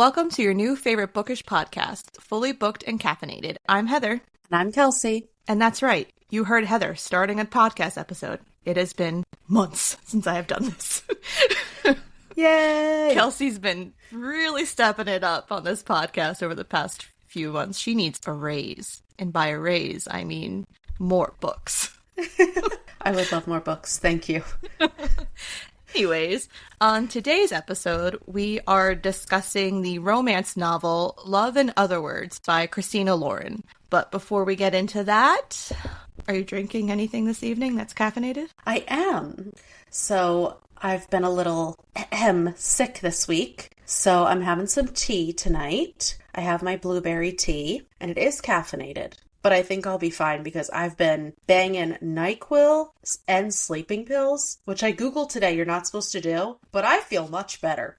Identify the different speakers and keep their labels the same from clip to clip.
Speaker 1: Welcome to your new favorite bookish podcast, Fully Booked and Caffeinated. I'm Heather.
Speaker 2: And I'm Kelsey.
Speaker 1: And that's right. You heard Heather starting a podcast episode. It has been months since I have done this.
Speaker 2: Yay!
Speaker 1: Kelsey's been really stepping it up on this podcast over the past few months. She needs a raise. And by a raise, I mean more books.
Speaker 2: I would love more books. Thank you.
Speaker 1: Anyways, on today's episode, we are discussing the romance novel Love and Other Words by Christina Lauren. But before we get into that, are you drinking anything this evening that's caffeinated?
Speaker 2: I am. So I've been a little sick this week. So I'm having some tea tonight. I have my blueberry tea, and it is caffeinated. But I think I'll be fine because I've been banging NyQuil and sleeping pills, which I Googled today you're not supposed to do, but I feel much better.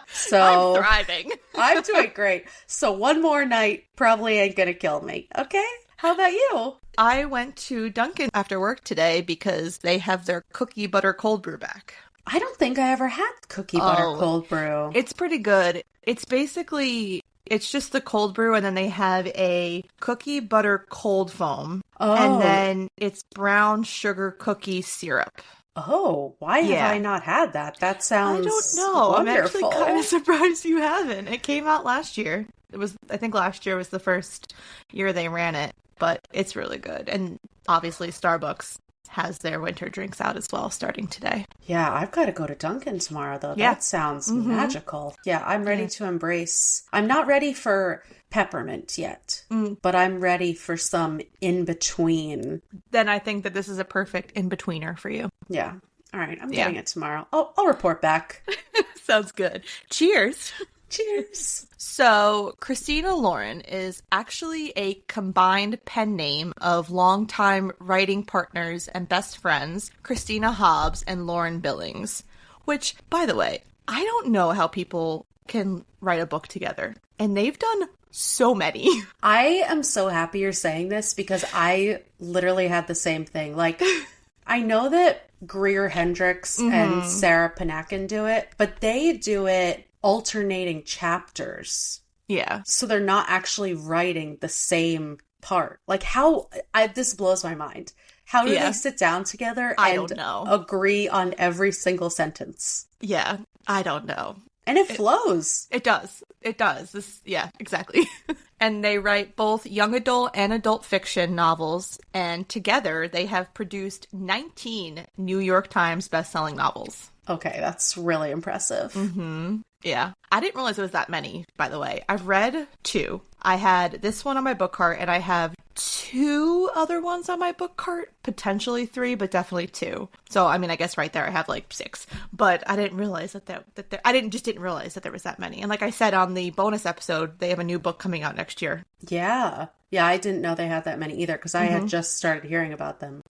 Speaker 2: So
Speaker 1: I'm thriving.
Speaker 2: I'm doing great. So one more night probably ain't gonna kill me. Okay? How about you?
Speaker 1: I went to Dunkin' after work today because they have their cookie butter cold brew back.
Speaker 2: I don't think I ever had cookie butter cold brew.
Speaker 1: It's pretty good. It's basically... It's just the cold brew, and then they have a cookie butter cold foam. Oh. And then it's brown sugar cookie syrup.
Speaker 2: Oh, why have I not had that? That sounds
Speaker 1: I don't know.
Speaker 2: wonderful.
Speaker 1: I'm actually kind of surprised you haven't. It came out last year. I think last year was the first year they ran it, but it's really good. And obviously Starbucks has their winter drinks out as well, starting today.
Speaker 2: Yeah, I've got to go to Dunkin' tomorrow, though. Yeah. That sounds magical. Yeah, I'm ready to embrace... I'm not ready for peppermint yet, but I'm ready for some in-between.
Speaker 1: Then I think that this is a perfect in-betweener for you.
Speaker 2: Yeah. All right, I'm getting it tomorrow. I'll report back.
Speaker 1: Sounds good. Cheers.
Speaker 2: Cheers.
Speaker 1: So, Christina Lauren is actually a combined pen name of longtime writing partners and best friends, Christina Hobbs and Lauren Billings. Which, by the way, I don't know how people can write a book together. And they've done so many.
Speaker 2: I am so happy you're saying this because I literally had the same thing. Like, I know that Greer Hendricks and Sarah Panakin do it, but they do it alternating chapters.
Speaker 1: Yeah.
Speaker 2: So they're not actually writing the same part. Like this blows my mind. How do they sit down together and agree on every single sentence?
Speaker 1: Yeah, I don't know.
Speaker 2: And it flows.
Speaker 1: It does. It does. Exactly. And they write both young adult and adult fiction novels. And together they have produced 19 New York Times bestselling novels.
Speaker 2: Okay, that's really impressive.
Speaker 1: Yeah. I didn't realize it was that many, by the way. I've read 2. I had this one on my book cart, and I have 2 other ones on my book cart. Potentially 3, but definitely 2. So, I mean, I guess right there I have like 6. But I didn't realize I didn't realize that there was that many. And like I said on the bonus episode, they have a new book coming out next year.
Speaker 2: Yeah. Yeah, I didn't know they had that many either, because I had just started hearing about them.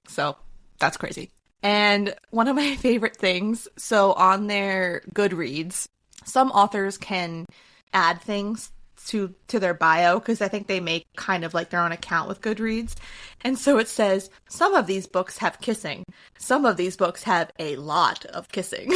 Speaker 1: So, that's crazy. And one of my favorite things, so on their Goodreads, some authors can add things to their bio, because I think they make kind of like their own account with Goodreads. And so it says, some of these books have kissing. Some of these books have a lot of kissing.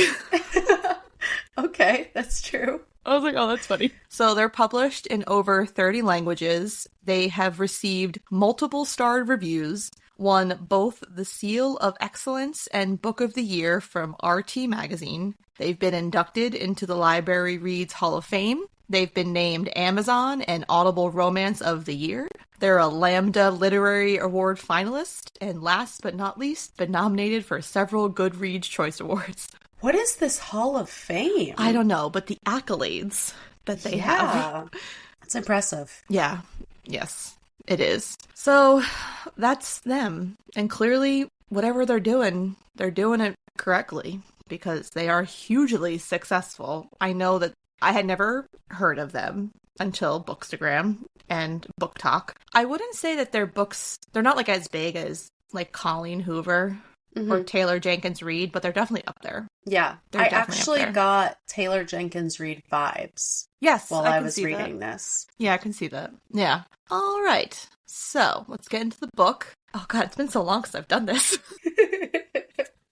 Speaker 2: Okay, that's true.
Speaker 1: I was like, oh, that's funny. So they're published in over 30 languages. They have received multiple starred reviews, won both the Seal of Excellence and Book of the Year from RT Magazine. They've been inducted into the Library Reads Hall of Fame. They've been named Amazon and Audible Romance of the Year. They're a Lambda Literary Award finalist. And last but not least, been nominated for several Goodreads Choice Awards.
Speaker 2: What is this Hall of Fame?
Speaker 1: I don't know, but the accolades that they have.
Speaker 2: That's impressive.
Speaker 1: Yeah. Yes, it is. So that's them. And clearly, whatever they're doing it correctly because they are hugely successful. I know that I had never heard of them until Bookstagram and Book Talk. I wouldn't say that their books, they're not like as big as like Colleen Hoover or Taylor Jenkins Reid, but they're definitely up there.
Speaker 2: Yeah. I actually got Taylor Jenkins Reid vibes.
Speaker 1: Yes.
Speaker 2: While I was reading this.
Speaker 1: Yeah, I can see that. Yeah. All right. So let's get into the book. Oh God, it's been so long since I've done this.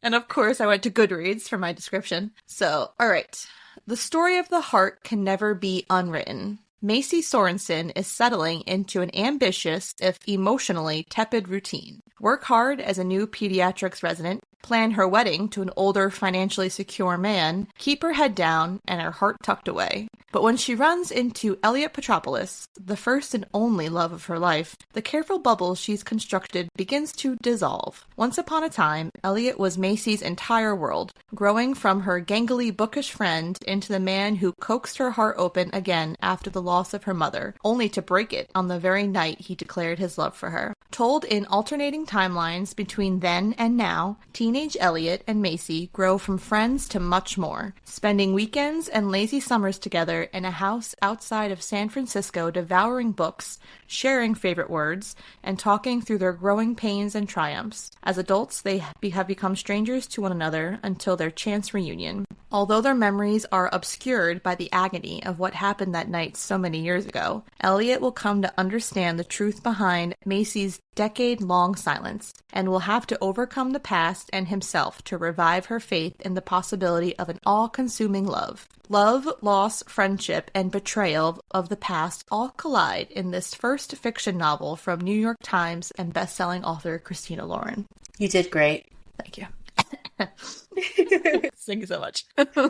Speaker 1: And of course, I went to Goodreads for my description. So, all right. The story of the heart can never be unwritten. Macy Sorensen is settling into an ambitious, if emotionally tepid routine. Work hard as a new pediatrics resident, plan her wedding to an older, financially secure man, keep her head down and her heart tucked away. But when she runs into Elliot Petropoulos, the first and only love of her life, the careful bubble she's constructed begins to dissolve. Once upon a time, Elliot was Macy's entire world, growing from her gangly, bookish friend into the man who coaxed her heart open again after the loss of her mother, only to break it on the very night he declared his love for her. Told in alternating timelines between then and now, teenage Elliot and Macy grow from friends to much more, spending weekends and lazy summers together in a house outside of San Francisco, devouring books, sharing favorite words, and talking through their growing pains and triumphs. As adults, they have become strangers to one another until their chance reunion. Although their memories are obscured by the agony of what happened that night so many years ago, Elliot will come to understand the truth behind Macy's decade-long silence, and will have to overcome the past and himself to revive her faith in the possibility of an all-consuming love. Love, loss, friendship, and betrayal of the past all collide in this first fiction novel from New York Times and best-selling author Christina Lauren.
Speaker 2: You did great.
Speaker 1: Thank you. Thank you so much. Yeah,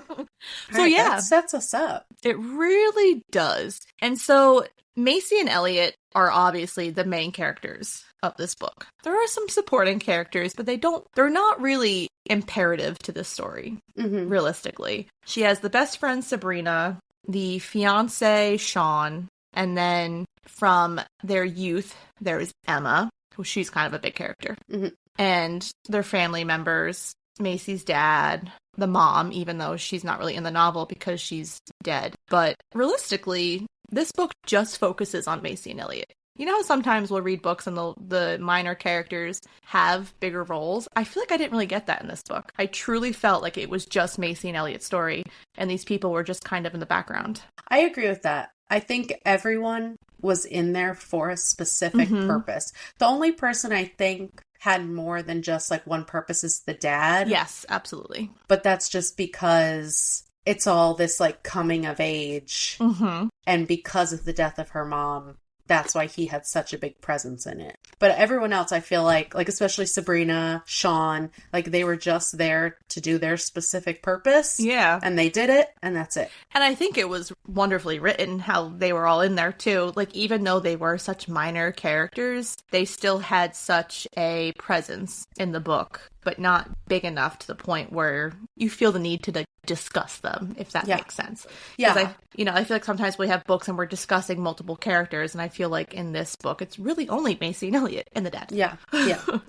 Speaker 2: that sets us up.
Speaker 1: It really does. And so Macy and Elliot are obviously the main characters of this book. There are some supporting characters, but they're not really imperative to this story, realistically. She has the best friend Sabrina, the fiance Sean, and then from their youth, there's Emma, who she's kind of a big character. And their family members, Macy's dad, the mom, even though she's not really in the novel because she's dead. But realistically, this book just focuses on Macy and Elliot. You know how sometimes we'll read books and the minor characters have bigger roles? I feel like I didn't really get that in this book. I truly felt like it was just Macy and Elliot's story, and these people were just kind of in the background.
Speaker 2: I agree with that. I think everyone was in there for a specific purpose. The only person I think had more than just like one purpose is the dad.
Speaker 1: Yes, absolutely.
Speaker 2: But that's just because it's all this like coming of age. And because of the death of her mom, that's why he had such a big presence in it. But everyone else, I feel like especially Sabrina, Sean, like they were just there to do their specific purpose.
Speaker 1: Yeah.
Speaker 2: And they did it, and that's it.
Speaker 1: And I think it was wonderfully written how they were all in there too. Like, even though they were such minor characters, they still had such a presence in the book, but not big enough to the point where you feel the need to discuss them, if that makes sense.
Speaker 2: Yeah.
Speaker 1: I feel like sometimes we have books and we're discussing multiple characters, and I feel like in this book, it's really only Macy and Elliot and the dad.
Speaker 2: Yeah.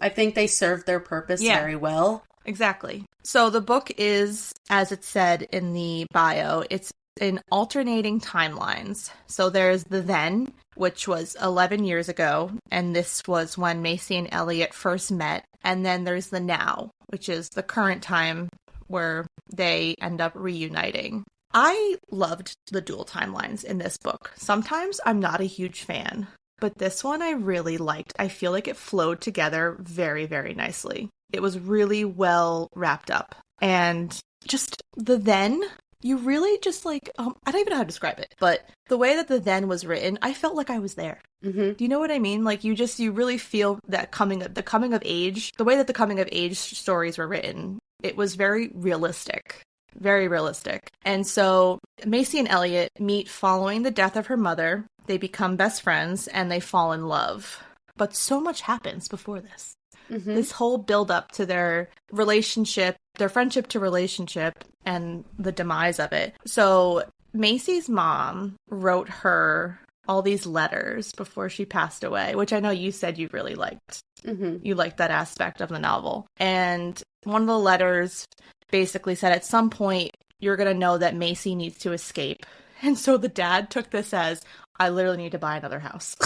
Speaker 2: I think they served their purpose very well.
Speaker 1: Exactly. So the book is, as it said in the bio, it's in alternating timelines. So there's the then, which was 11 years ago, and this was when Macy and Elliot first met. And then there's the now, which is the current time where they end up reuniting. I loved the dual timelines in this book. Sometimes I'm not a huge fan, but this one I really liked. I feel like it flowed together very, very nicely. It was really well wrapped up. And just the then, you really just I don't even know how to describe it, but the way that the then was written, I felt like I was there. Do you know what I mean? Like you really feel that the coming of age, the way that the coming of age stories were written, it was very realistic. Very realistic. And so Macy and Elliot meet following the death of her mother. They become best friends and they fall in love. But so much happens before this. This whole build up to their relationship, their friendship to relationship, and the demise of it. So Macy's mom wrote her all these letters before she passed away, which I know you said you really liked. You liked that aspect of the novel. And one of the letters basically said at some point, you're going to know that Macy needs to escape. And so the dad took this as, I literally need to buy another house.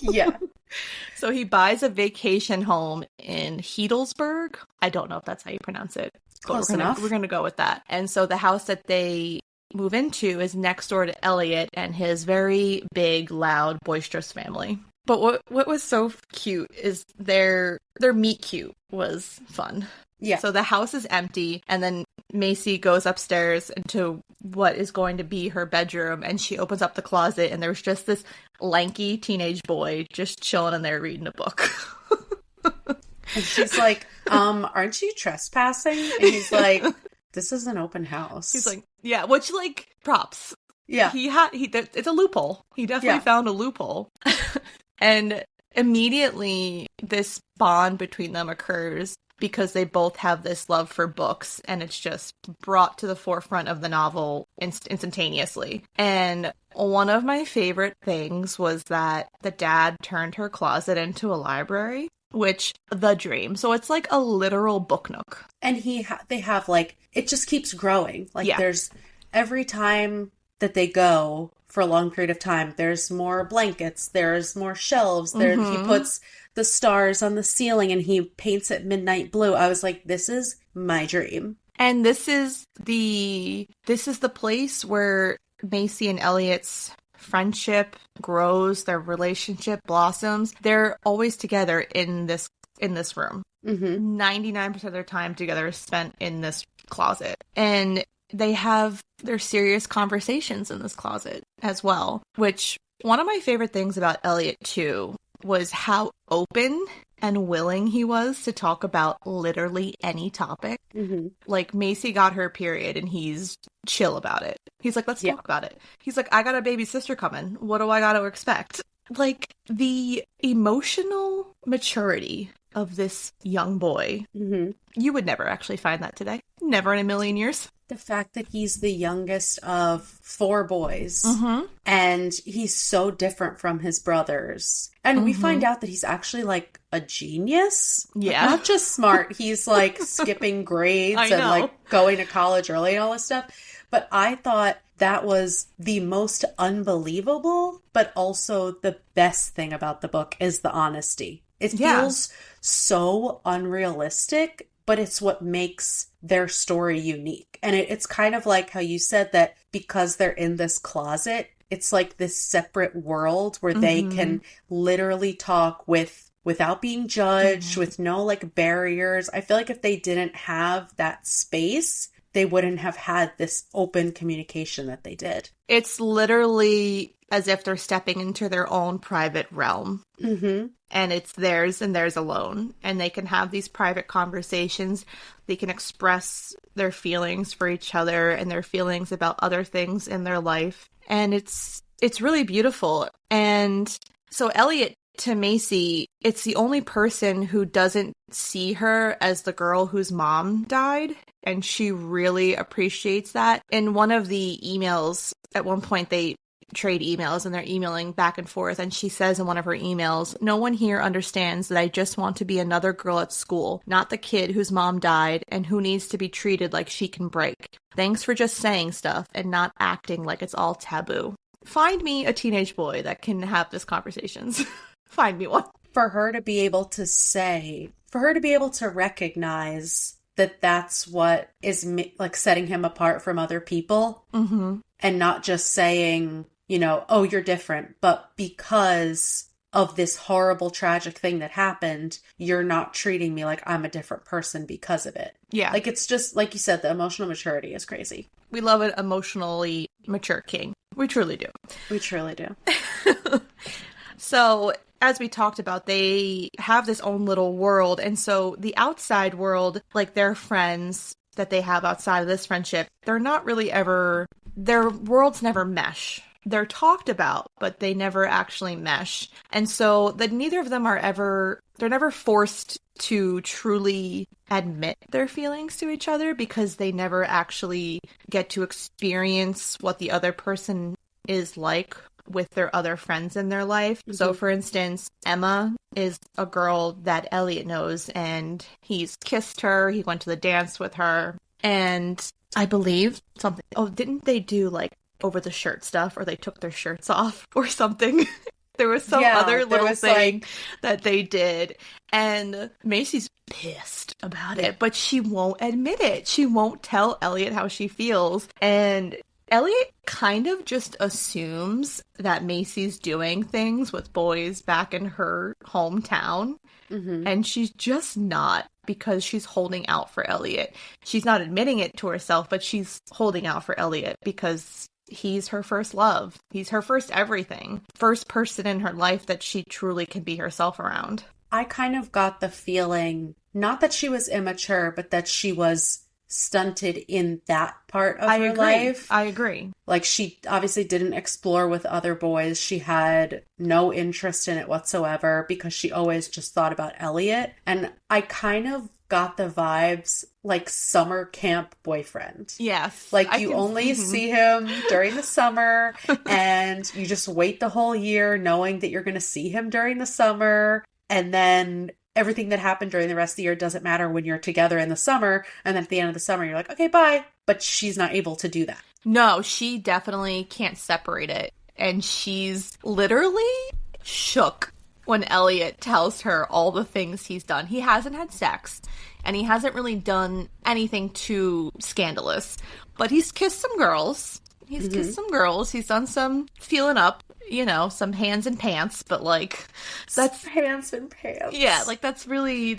Speaker 2: Yeah.
Speaker 1: So he buys a vacation home in Heidelsberg. I don't know if that's how you pronounce it.
Speaker 2: Close enough.
Speaker 1: We're going to go with that. And so the house that they move into is next door to Elliot and his very big, loud, boisterous family. But what was so cute is their meet cute was fun.
Speaker 2: Yeah.
Speaker 1: So the house is empty, and then Macy goes upstairs into what is going to be her bedroom, and she opens up the closet and there's just this lanky teenage boy just chilling in there reading a book.
Speaker 2: And she's like, aren't you trespassing? And he's like, this is an open house.
Speaker 1: He's like, yeah, which, like, props.
Speaker 2: Yeah.
Speaker 1: It's a loophole. He definitely found a loophole. And immediately this bond between them occurs because they both have this love for books, and it's just brought to the forefront of the novel instantaneously. And one of my favorite things was that the dad turned her closet into a library, which, the dream. So it's like a literal book nook.
Speaker 2: And they have, like, it just keeps growing. Like, there's, every time that they go for a long period of time, there's more blankets, there's more shelves, he puts the stars on the ceiling and he paints it midnight blue. I was like, this is my dream.
Speaker 1: And this is the place where Macy and Elliot's friendship grows, their relationship blossoms. They're always together in this room. 99% of their time together is spent in this closet. And they have their serious conversations in this closet as well, which, one of my favorite things about Elliot too was how open and willing he was to talk about literally any topic. Like, Macy got her period and he's chill about it. He's like, let's talk about it. He's like, I got a baby sister coming. What do I got to expect? Like, the emotional maturity of this young boy, you would never actually find that today. Never in a million years.
Speaker 2: The fact that he's the youngest of 4 boys, and he's so different from his brothers. And we find out that he's actually, like, a genius.
Speaker 1: Yeah.
Speaker 2: Like, not just smart. He's, like, skipping grades and, like, going to college early and all this stuff. But I thought that was the most unbelievable, but also the best thing about the book is the honesty. It feels so unrealistic, but it's what makes their story unique. And it's kind of like how you said that because they're in this closet, it's like this separate world where they can literally talk without being judged, with no, like, barriers. I feel like if they didn't have that space, they wouldn't have had this open communication that they did.
Speaker 1: It's literally as if they're stepping into their own private realm. And it's theirs and theirs alone. And they can have these private conversations. They can express their feelings for each other and their feelings about other things in their life. And it's really beautiful. And so Elliot, to Macy, it's the only person who doesn't see her as the girl whose mom died. And she really appreciates that. In one of the emails, at one point they trade emails and they're emailing back and forth, and she says in one of her emails, "No one here understands that I just want to be another girl at school, not the kid whose mom died and who needs to be treated like she can break. Thanks for just saying stuff and not acting like it's all taboo." Find me a teenage boy that can have these conversations. Find me one.
Speaker 2: For her to be able to recognize that that's what is, like, setting him apart from other people, and not just saying, you know, oh, you're different, but because of this horrible, tragic thing that happened, you're not treating me like I'm a different person because of it.
Speaker 1: Yeah.
Speaker 2: Like, it's just, like you said, the emotional maturity is crazy.
Speaker 1: We love an emotionally mature king. We truly do.
Speaker 2: We truly do.
Speaker 1: So, as we talked about, they have this own little world. And so the outside world, like their friends that they have outside of this friendship, they're not really ever, their worlds never mesh. They're talked about, but they never actually mesh. And so that neither of them are ever, they're never forced to truly admit their feelings to each other because they never actually get to experience what the other person is like with their other friends in their life. So, for instance, Emma is a girl that Elliot knows, and he's kissed her. He went to the dance with her. And I believe something, didn't they do, like, over the shirt stuff, or they took their shirts off or something? There was some other little thing that they did. And Macy's pissed about it, but she won't admit it. She won't tell Elliot how she feels. And Elliot kind of just assumes that Macy's doing things with boys back in her hometown, and she's just not, because she's holding out for Elliot. She's not admitting it to herself, but she's holding out for Elliot because he's her first love. He's her first everything. First person in her life that she truly can be herself around.
Speaker 2: I kind of got the feeling, not that she was immature, but that she was stunted in that part of her life.
Speaker 1: I agree.
Speaker 2: Like, she obviously didn't explore with other boys. She had no interest in it whatsoever because she always just thought about Elliot. And I kind of got the vibes like summer camp boyfriend.
Speaker 1: Yes.
Speaker 2: Like, you only see him during the summer and you just wait the whole year knowing that you're going to see him during the summer. And then everything that happened during the rest of the year doesn't matter when you're together in the summer. And then at the end of the summer, you're like, okay, bye. But she's not able to do that.
Speaker 1: No, she definitely can't separate it. And she's literally shook when Elliot tells her all the things he's done. He hasn't had sex, and he hasn't really done anything too scandalous. But he's kissed some girls. He's kissed some girls. He's done some feeling up, you know, some hands and pants, but like that's
Speaker 2: hands and pants.
Speaker 1: Yeah, like that's really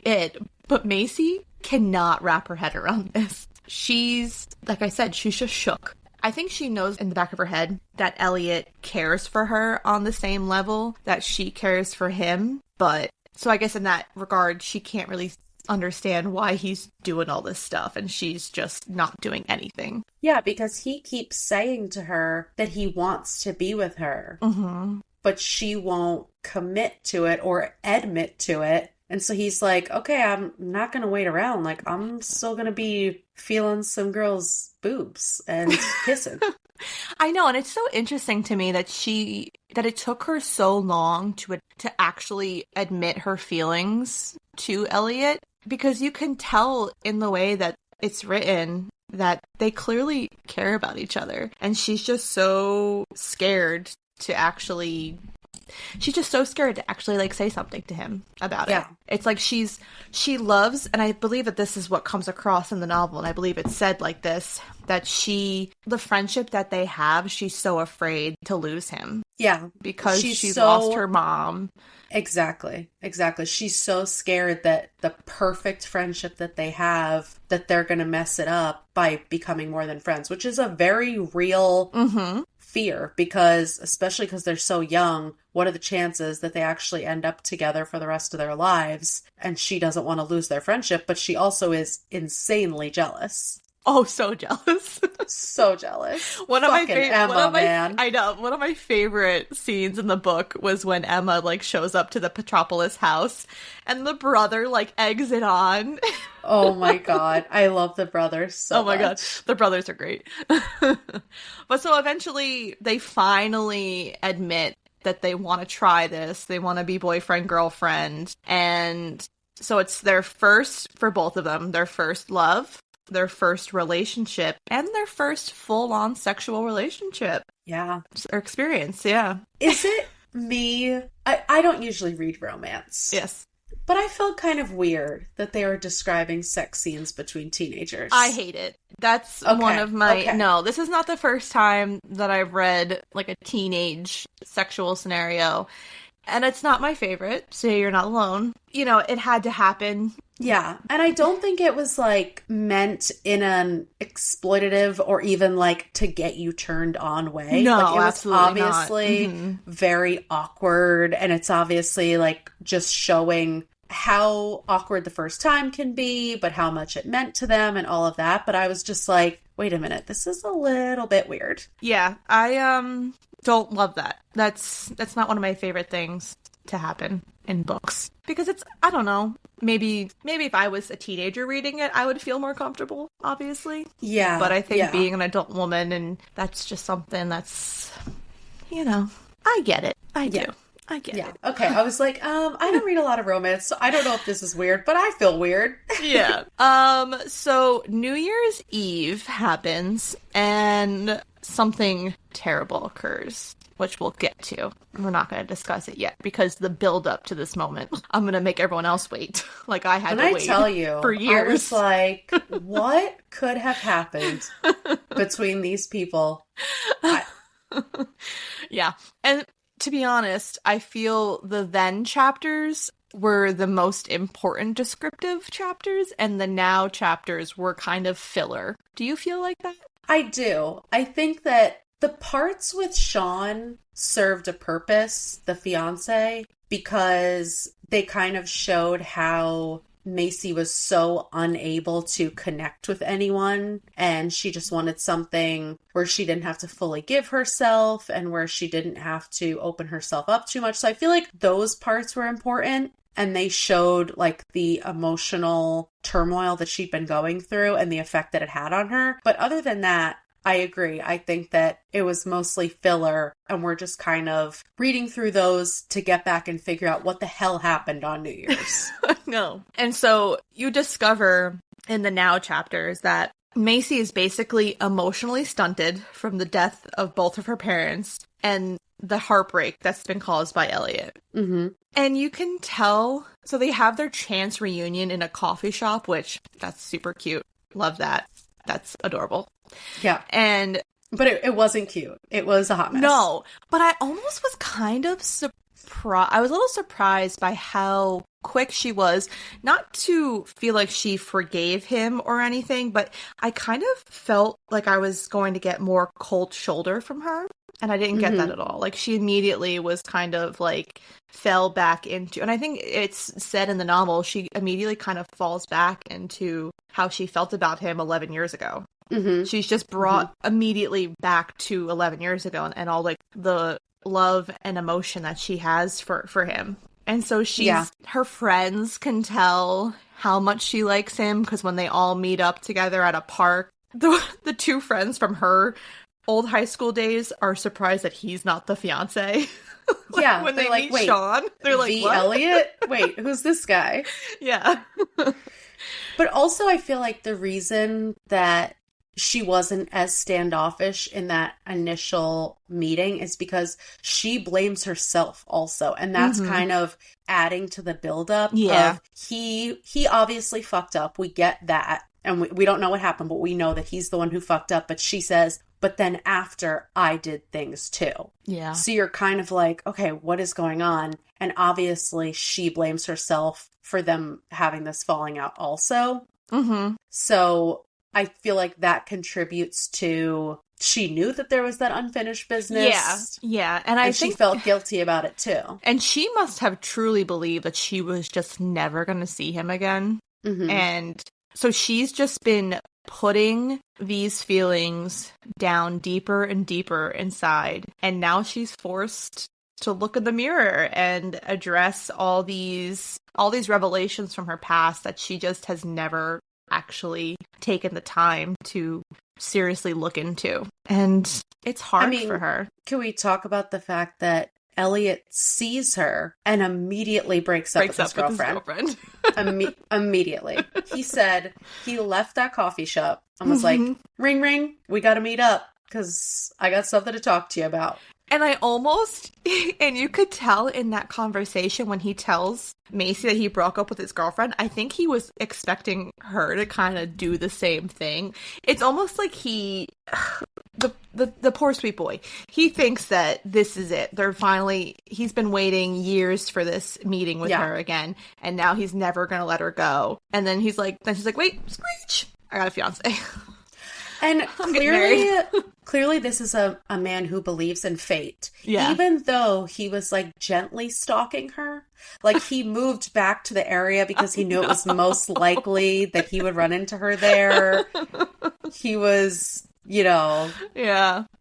Speaker 1: it. But Macy cannot wrap her head around this. She's, like I said, she's just shook. I think she knows in the back of her head that Elliot cares for her on the same level that she cares for him. But so I guess in that regard, she can't really understand why he's doing all this stuff, and she's just not doing anything.
Speaker 2: Yeah, because he keeps saying to her that he wants to be with her, but she won't commit to it or admit to it. And so he's like, okay, I'm not going to wait around. Like, I'm still going to be feeling some girls' boobs and kissing.
Speaker 1: I know, and it's so interesting to me that it took her so long to actually admit her feelings to Elliot, because you can tell in the way that it's written that they clearly care about each other. And she's just so scared to actually... She's just so scared to actually, like, say something to him about it. It's like she loves, and I believe that this is what comes across in the novel, and I believe it's said like this, that the friendship that they have, she's so afraid to lose him. Yeah. Because she's lost her mom.
Speaker 2: Exactly. She's so scared that the perfect friendship that they have, that they're going to mess it up by becoming more than friends, which is a very real fear, because especially because they're so young, what are the chances that they actually end up together for the rest of their lives? And she doesn't want to lose their friendship, but she also is insanely jealous.
Speaker 1: Oh, so jealous.
Speaker 2: So jealous.
Speaker 1: One of my favorite scenes in the book was when Emma, like, shows up to the Petropolis house and the brother, like, eggs it on.
Speaker 2: Oh my god. I love the brothers so much. God.
Speaker 1: The brothers are great. But so eventually they finally admit that they want to try this. They want to be boyfriend, girlfriend. And so it's their first, for both of them, their first love, their first relationship, and their first full-on sexual relationship.
Speaker 2: Yeah.
Speaker 1: Or experience, yeah.
Speaker 2: Is it me? I don't usually read romance.
Speaker 1: Yes.
Speaker 2: But I felt kind of weird that they were describing sex scenes between teenagers.
Speaker 1: I hate it. That's one of my... Okay. No, this is not the first time that I've read, like, a teenage sexual scenario. And it's not my favorite, so you're not alone. You know, it had to happen.
Speaker 2: Yeah, and I don't think it was, like, meant in an exploitative or even, like, to get you turned on way.
Speaker 1: No,
Speaker 2: like, it was
Speaker 1: absolutely
Speaker 2: obviously
Speaker 1: not.
Speaker 2: Very awkward, and it's obviously, like, just showing how awkward the first time can be, but how much it meant to them and all of that. But I was just like, wait a minute, this is a little bit weird.
Speaker 1: Yeah, I don't love that. That's not one of my favorite things to happen in books, because it's, I don't know, maybe if I was a teenager reading it, I would feel more comfortable, obviously.
Speaker 2: Yeah.
Speaker 1: But I think being an adult woman, and that's just something that's, you know, I get it. I do. I get it.
Speaker 2: Okay, I was like, I don't read a lot of romance, so I don't know if this is weird, but I feel weird.
Speaker 1: Yeah. So New Year's Eve happens, and something terrible occurs, which we'll get to. We're not going to discuss it yet, because the build up to this moment, I'm going to make everyone else wait. Like I had to wait
Speaker 2: tell you,
Speaker 1: for years.
Speaker 2: I was like, what could have happened between these people. I,
Speaker 1: Yeah. And to be honest, I feel the then chapters were the most important descriptive chapters, and the now chapters were kind of filler. Do you feel like that?
Speaker 2: I do. I think that the parts with Sean served a purpose, the fiance, because they kind of showed how Macy was so unable to connect with anyone, and she just wanted something where she didn't have to fully give herself and where she didn't have to open herself up too much. So I feel like those parts were important, and they showed like the emotional turmoil that she'd been going through and the effect that it had on her. But other than that, I agree. I think that it was mostly filler, and we're just kind of reading through those to get back and figure out what the hell happened on New Year's.
Speaker 1: No. And so you discover in the now chapters that Macy is basically emotionally stunted from the death of both of her parents and the heartbreak that's been caused by Elliot.
Speaker 2: Mm-hmm.
Speaker 1: And you can tell, so they have their chance reunion in a coffee shop, which that's super cute. Love that. That's adorable.
Speaker 2: Yeah. But it wasn't cute. It was a hot mess.
Speaker 1: No, but I almost was kind of surprised. I was a little surprised by how quick she was, not to feel like she forgave him or anything, but I kind of felt like I was going to get more cold shoulder from her. And I didn't get that at all. Like, she immediately was kind of like fell back into, and I think it's said in the novel, she immediately kind of falls back into how she felt about him 11 years ago.
Speaker 2: Mm-hmm.
Speaker 1: She's just brought immediately back to 11 years ago and all like the love and emotion that she has for him. And so her friends can tell how much she likes him because when they all meet up together at a park, the two friends from her old high school days are surprised that he's not the fiance.
Speaker 2: Yeah,
Speaker 1: when they
Speaker 2: like,
Speaker 1: meet
Speaker 2: wait,
Speaker 1: Sean, they're like,
Speaker 2: V.
Speaker 1: what?
Speaker 2: Elliot? Wait, who's this guy?
Speaker 1: Yeah.
Speaker 2: But also I feel like the reason that she wasn't as standoffish in that initial meeting is because she blames herself also. And that's kind of adding to the buildup of he obviously fucked up. We get that. And we don't know what happened, but we know that he's the one who fucked up. But she says, but then after I did things too.
Speaker 1: Yeah.
Speaker 2: So you're kind of like, okay, what is going on? And obviously she blames herself for them having this falling out also.
Speaker 1: Mm-hmm.
Speaker 2: So I feel like that contributes to she knew that there was that unfinished business.
Speaker 1: Yeah. And
Speaker 2: she felt guilty about it too.
Speaker 1: And she must have truly believed that she was just never going to see him again.
Speaker 2: Mm-hmm.
Speaker 1: And so she's just been putting these feelings down deeper and deeper inside. And now she's forced to look in the mirror and address all these revelations from her past that she just has never actually taken the time to seriously look into. And it's hard for her.
Speaker 2: Can we talk about the fact that Elliot sees her and immediately breaks up with his girlfriend? Immediately. He said he left that coffee shop and was like, ring, ring, we got to meet up because I got something to talk to you about.
Speaker 1: And and you could tell in that conversation when he tells Macy that he broke up with his girlfriend, I think he was expecting her to kind of do the same thing. It's almost like the poor sweet boy, he thinks that this is it. He's been waiting years for this meeting with her again, and now he's never going to let her go. And then she's like, wait, screech, I got a fiance.
Speaker 2: And clearly this is a man who believes in fate.
Speaker 1: Yeah.
Speaker 2: Even though he was like gently stalking her, like he moved back to the area because he knew it was most likely that he would run into her there. He was,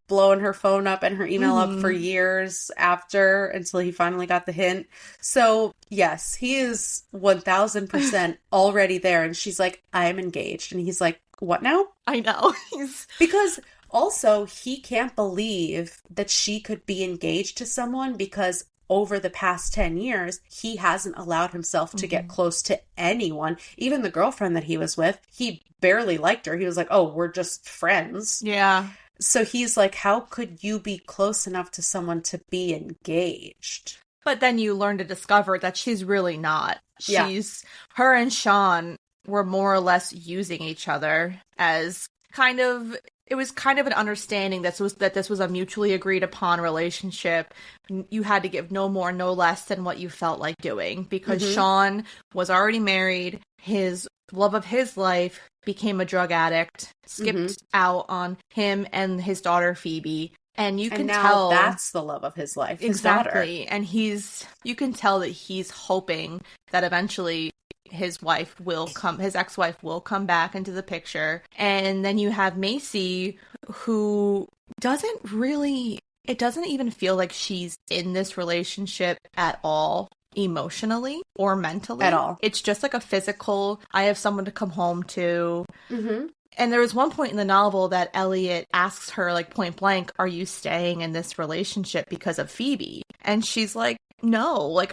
Speaker 2: blowing her phone up and her email up for years after until he finally got the hint. So yes, he is 1000% already there. And she's like, I'm engaged. And he's like, what now?
Speaker 1: I know.
Speaker 2: Because also he can't believe that she could be engaged to someone because over the past 10 years, he hasn't allowed himself to get close to anyone. Even the girlfriend that he was with, he barely liked her. He was like, oh, we're just friends.
Speaker 1: Yeah.
Speaker 2: So he's like, how could you be close enough to someone to be engaged?
Speaker 1: But then you learn to discover that she's really not. Her and Sean were more or less using each other as kind of it was kind of an understanding that this was a mutually agreed upon relationship. You had to give no more, no less than what you felt like doing, because Sean was already married. His love of his life became a drug addict, skipped out on him and his daughter Phoebe. And you can tell
Speaker 2: that's the love of his life, his
Speaker 1: exactly.
Speaker 2: daughter.
Speaker 1: And you can tell that he's hoping that eventually his ex-wife will come back into the picture. And then you have Macy, who it doesn't even feel like she's in this relationship at all, emotionally or mentally.
Speaker 2: At all.
Speaker 1: It's just like a physical, I have someone to come home to. And there was one point in the novel that Elliot asks her, like, point blank, are you staying in this relationship because of Phoebe? And she's like, no, like,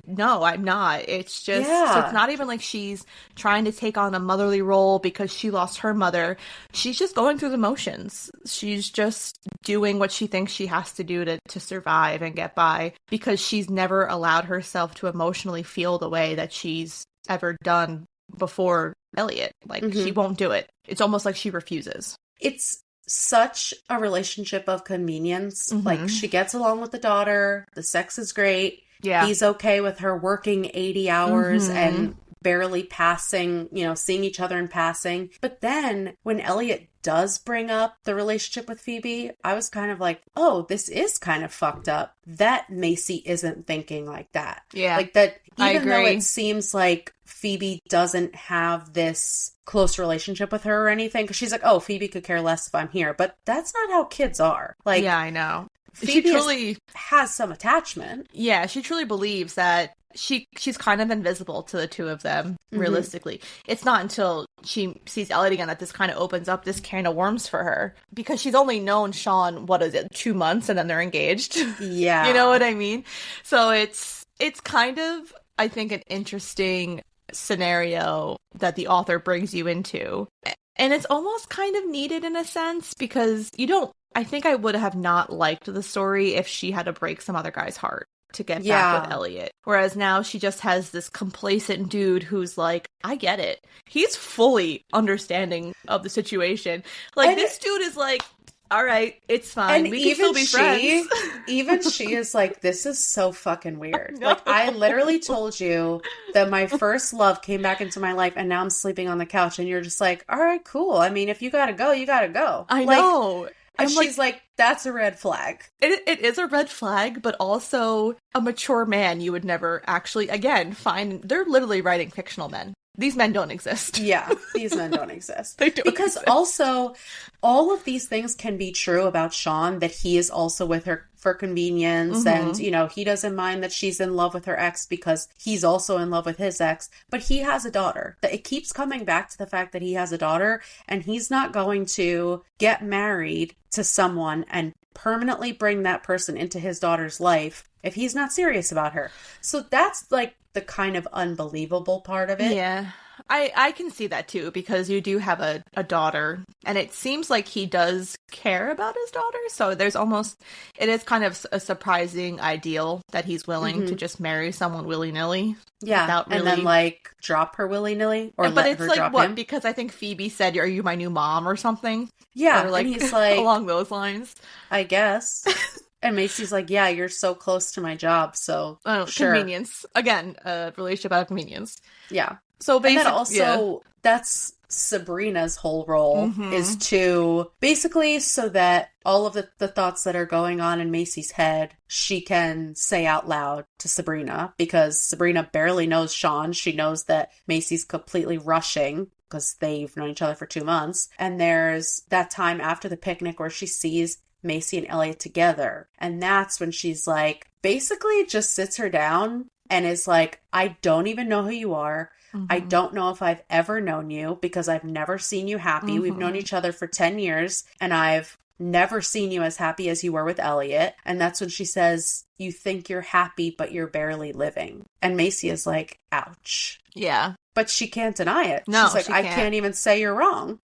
Speaker 1: no, I'm not. It's just, so it's not even like she's trying to take on a motherly role because she lost her mother. She's just going through the motions. She's just doing what she thinks she has to do to survive and get by, because she's never allowed herself to emotionally feel the way that she's ever done before Elliot. Like, she won't do it. It's almost like she refuses.
Speaker 2: It's such a relationship of convenience. Like, she gets along with the daughter. The sex is great.
Speaker 1: Yeah.
Speaker 2: He's okay with her working 80 hours and barely passing, seeing each other in passing. But then when Elliot does bring up the relationship with Phoebe, I was kind of like, oh, this is kind of fucked up that Macy isn't thinking like that.
Speaker 1: Yeah.
Speaker 2: Like that, even though it seems like Phoebe doesn't have this close relationship with her or anything, because she's like, oh, Phoebe could care less if I'm here. But that's not how kids are. Like,
Speaker 1: yeah, I know.
Speaker 2: Phoebe she truly has some attachment.
Speaker 1: Yeah, she truly believes that she's kind of invisible to the two of them, realistically. It's not until she sees Elliot again that this kind of opens up this can of worms for her, because she's only known Sean, 2 months, and then they're engaged.
Speaker 2: Yeah.
Speaker 1: You know what I mean? So it's kind of, I think, an interesting scenario that the author brings you into. And it's almost kind of needed in a sense, because I think I would have not liked the story if she had to break some other guy's heart to get back with Elliot. Whereas now she just has this complacent dude who's like, I get it. He's fully understanding of the situation. Like, this dude is like, all right, it's fine.
Speaker 2: And
Speaker 1: we can still be friends.
Speaker 2: Even she is like, this is so fucking weird. Like, I literally told you that my first love came back into my life and now I'm sleeping on the couch, and you're just like, all right, cool. I mean, if you gotta go, you gotta go.
Speaker 1: I know.
Speaker 2: And she's like, that's a red flag.
Speaker 1: It is a red flag, but also a mature man you would never actually, again, find. They're literally writing fictional men. These men don't exist.
Speaker 2: Yeah, these men don't exist.
Speaker 1: They don't
Speaker 2: because
Speaker 1: exist.
Speaker 2: Also, all of these things can be true about Sean, that he is also with her for convenience, and, he doesn't mind that she's in love with her ex because he's also in love with his ex, but he has a daughter. It keeps coming back to the fact that he has a daughter, and he's not going to get married to someone and permanently bring that person into his daughter's life if he's not serious about her. So that's like the kind of unbelievable part of it.
Speaker 1: Yeah. I can see that too, because you do have a daughter, and it seems like he does care about his daughter. So it is kind of a surprising ideal that he's willing to just marry someone willy-nilly.
Speaker 2: Yeah, and then like drop her willy-nilly, or
Speaker 1: but
Speaker 2: let
Speaker 1: it's
Speaker 2: her
Speaker 1: like
Speaker 2: drop
Speaker 1: what?
Speaker 2: him.
Speaker 1: Because I think Phoebe said, "Are you my new mom?" or something.
Speaker 2: Yeah,
Speaker 1: or like,
Speaker 2: and he's like
Speaker 1: along those lines,
Speaker 2: I guess. And Macy's like, yeah, you're so close to my job, so sure.
Speaker 1: Convenience again, relationship out of convenience.
Speaker 2: Yeah.
Speaker 1: So basically,
Speaker 2: and then also that's Sabrina's whole role is to basically so that all of the thoughts that are going on in Macy's head, she can say out loud to Sabrina, because Sabrina barely knows Sean. She knows that Macy's completely rushing because they've known each other for 2 months. And there's that time after the picnic where she sees Macy and Elliot together. And that's when she's like, basically just sits her down and is like, I don't even know who you are. I don't know if I've ever known you, because I've never seen you happy. We've known each other for 10 years and I've never seen you as happy as you were with Elliot. And that's when she says, you think you're happy, but you're barely living. And Macy is like, ouch.
Speaker 1: Yeah.
Speaker 2: But she can't deny it.
Speaker 1: No,
Speaker 2: she's like, I can't even say you're wrong.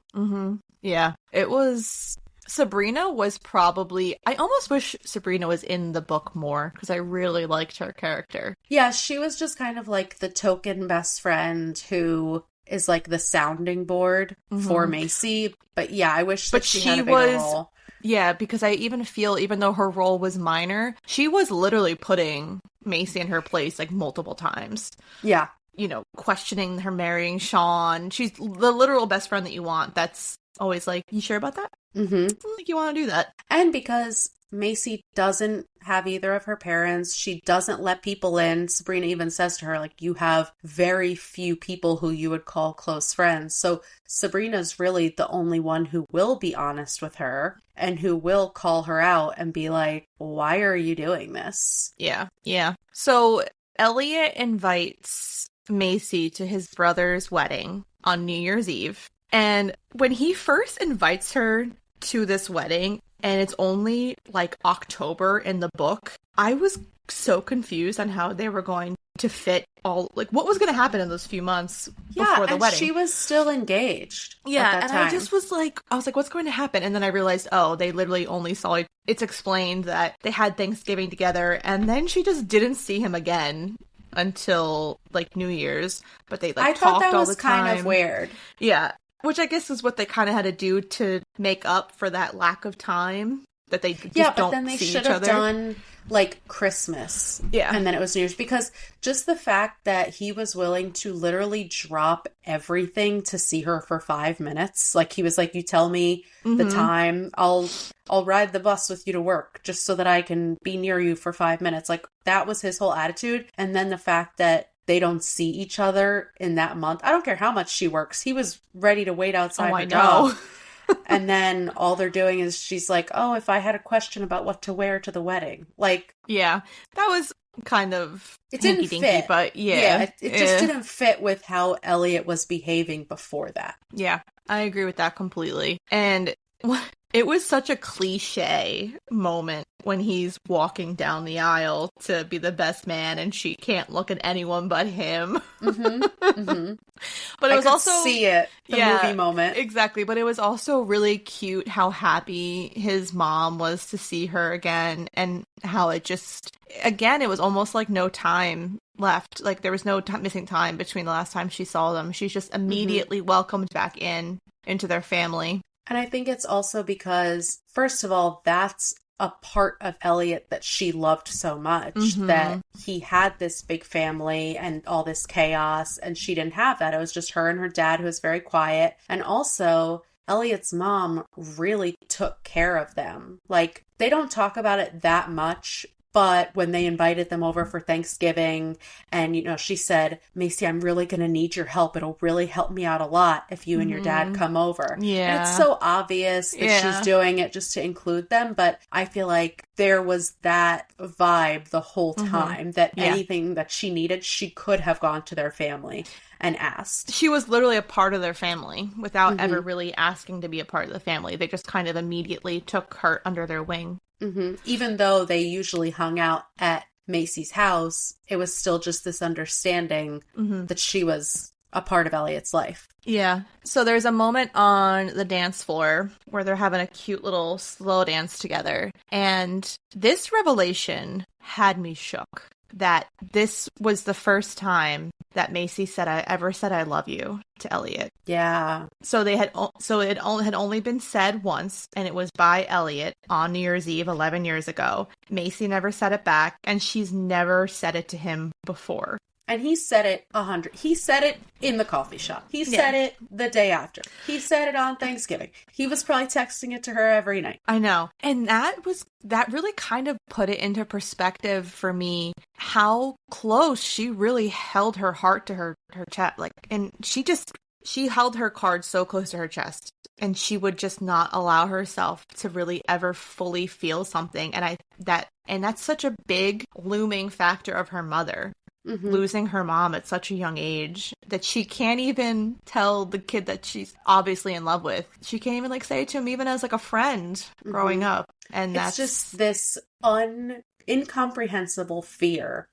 Speaker 1: Yeah. It was... Sabrina was probably... I almost wish Sabrina was in the book more, because I really liked her character.
Speaker 2: Yeah, she was just kind of like the token best friend who is like the sounding board for Macy. But yeah, I wish that she had a bigger role.
Speaker 1: Yeah, because I even feel, even though her role was minor, she was literally putting Macy in her place like multiple times.
Speaker 2: Yeah.
Speaker 1: You know, questioning her marrying Sean. She's the literal best friend that you want. That's always like, you sure about that?
Speaker 2: Mm-hmm.
Speaker 1: I don't think you want to do that.
Speaker 2: And because Macy doesn't have either of her parents, she doesn't let people in. Sabrina even says to her, like, you have very few people who you would call close friends. So Sabrina's really the only one who will be honest with her and who will call her out and be like, why are you doing this?
Speaker 1: Yeah, yeah. So Elliot invites Macy to his brother's wedding on New Year's Eve. And when he first invites her to this wedding, and it's only like October in the book, I was so confused on how they were going to fit all, like, what was going to happen in those few months before the wedding.
Speaker 2: She was still engaged.
Speaker 1: Yeah,
Speaker 2: at that
Speaker 1: and
Speaker 2: time.
Speaker 1: I just was like, what's going to happen? And then I realized, oh, they literally only saw it. It's explained that they had Thanksgiving together, and then she just didn't see him again until like New Year's. But they like talked all the time. I thought that was kind
Speaker 2: of weird.
Speaker 1: Yeah. Which I guess is what they kind of had to do to make up for that lack of time that they just don't see each other. Yeah, but then they should have
Speaker 2: done, like, Christmas.
Speaker 1: Yeah.
Speaker 2: And then it was New Year's. Because just the fact that he was willing to literally drop everything to see her for 5 minutes. Like, he was like, you tell me the time, I'll ride the bus with you to work just so that I can be near you for 5 minutes. Like, that was his whole attitude. And then the fact that they don't see each other in that month. I don't care how much she works. He was ready to wait outside her job. And then all they're doing is she's like, oh, if I had a question about what to wear to the wedding. Like,
Speaker 1: yeah, that was kind of
Speaker 2: it didn't fit.
Speaker 1: But yeah.
Speaker 2: It just didn't fit with how Elliot was behaving before that.
Speaker 1: Yeah, I agree with that completely. And it was such a cliche moment when he's walking down the aisle to be the best man and she can't look at anyone but him. But it was also
Speaker 2: see it, the movie moment.
Speaker 1: Exactly. But it was also really cute how happy his mom was to see her again, and how it just, again, it was almost like no time left. Like there was no missing time between the last time she saw them. She's just immediately welcomed back into their family.
Speaker 2: And I think it's also because, first of all, that's a part of Elliot that she loved so much, that he had this big family and all this chaos, and she didn't have that. It was just her and her dad, who was very quiet. And also, Elliot's mom really took care of them. Like, they don't talk about it that much, but when they invited them over for Thanksgiving, and, you know, she said, Macy, I'm really going to need your help. It'll really help me out a lot if you and your dad come over.
Speaker 1: Yeah.
Speaker 2: And it's so obvious that she's doing it just to include them. But I feel like there was that vibe the whole time that anything that she needed, she could have gone to their family and asked.
Speaker 1: She was literally a part of their family without ever really asking to be a part of the family. They just kind of immediately took her under their wing.
Speaker 2: Even though they usually hung out at Macy's house, it was still just this understanding that she was a part of Elliot's life.
Speaker 1: Yeah. So there's a moment on the dance floor where they're having a cute little slow dance together. And this revelation had me shook. That this was the first time that Macy ever said I love you to Elliot.
Speaker 2: Yeah.
Speaker 1: So it had only been said once, and it was by Elliot on New Year's Eve 11 years ago. Macy never said it back, and she's never said it to him before.
Speaker 2: And he said it 100. He said it in the coffee shop. He said it the day after. He said it on Thanksgiving. He was probably texting it to her every night.
Speaker 1: I know. And that really kind of put it into perspective for me, how close she really held her heart to her chest. Like, and she held her cards so close to her chest, and she would just not allow herself to really ever fully feel something. And that's such a big looming factor of her mother. Losing her mom at such a young age, that she can't even tell the kid that she's obviously in love with. She can't even say it to him even as a friend growing up. And
Speaker 2: it's just this incomprehensible fear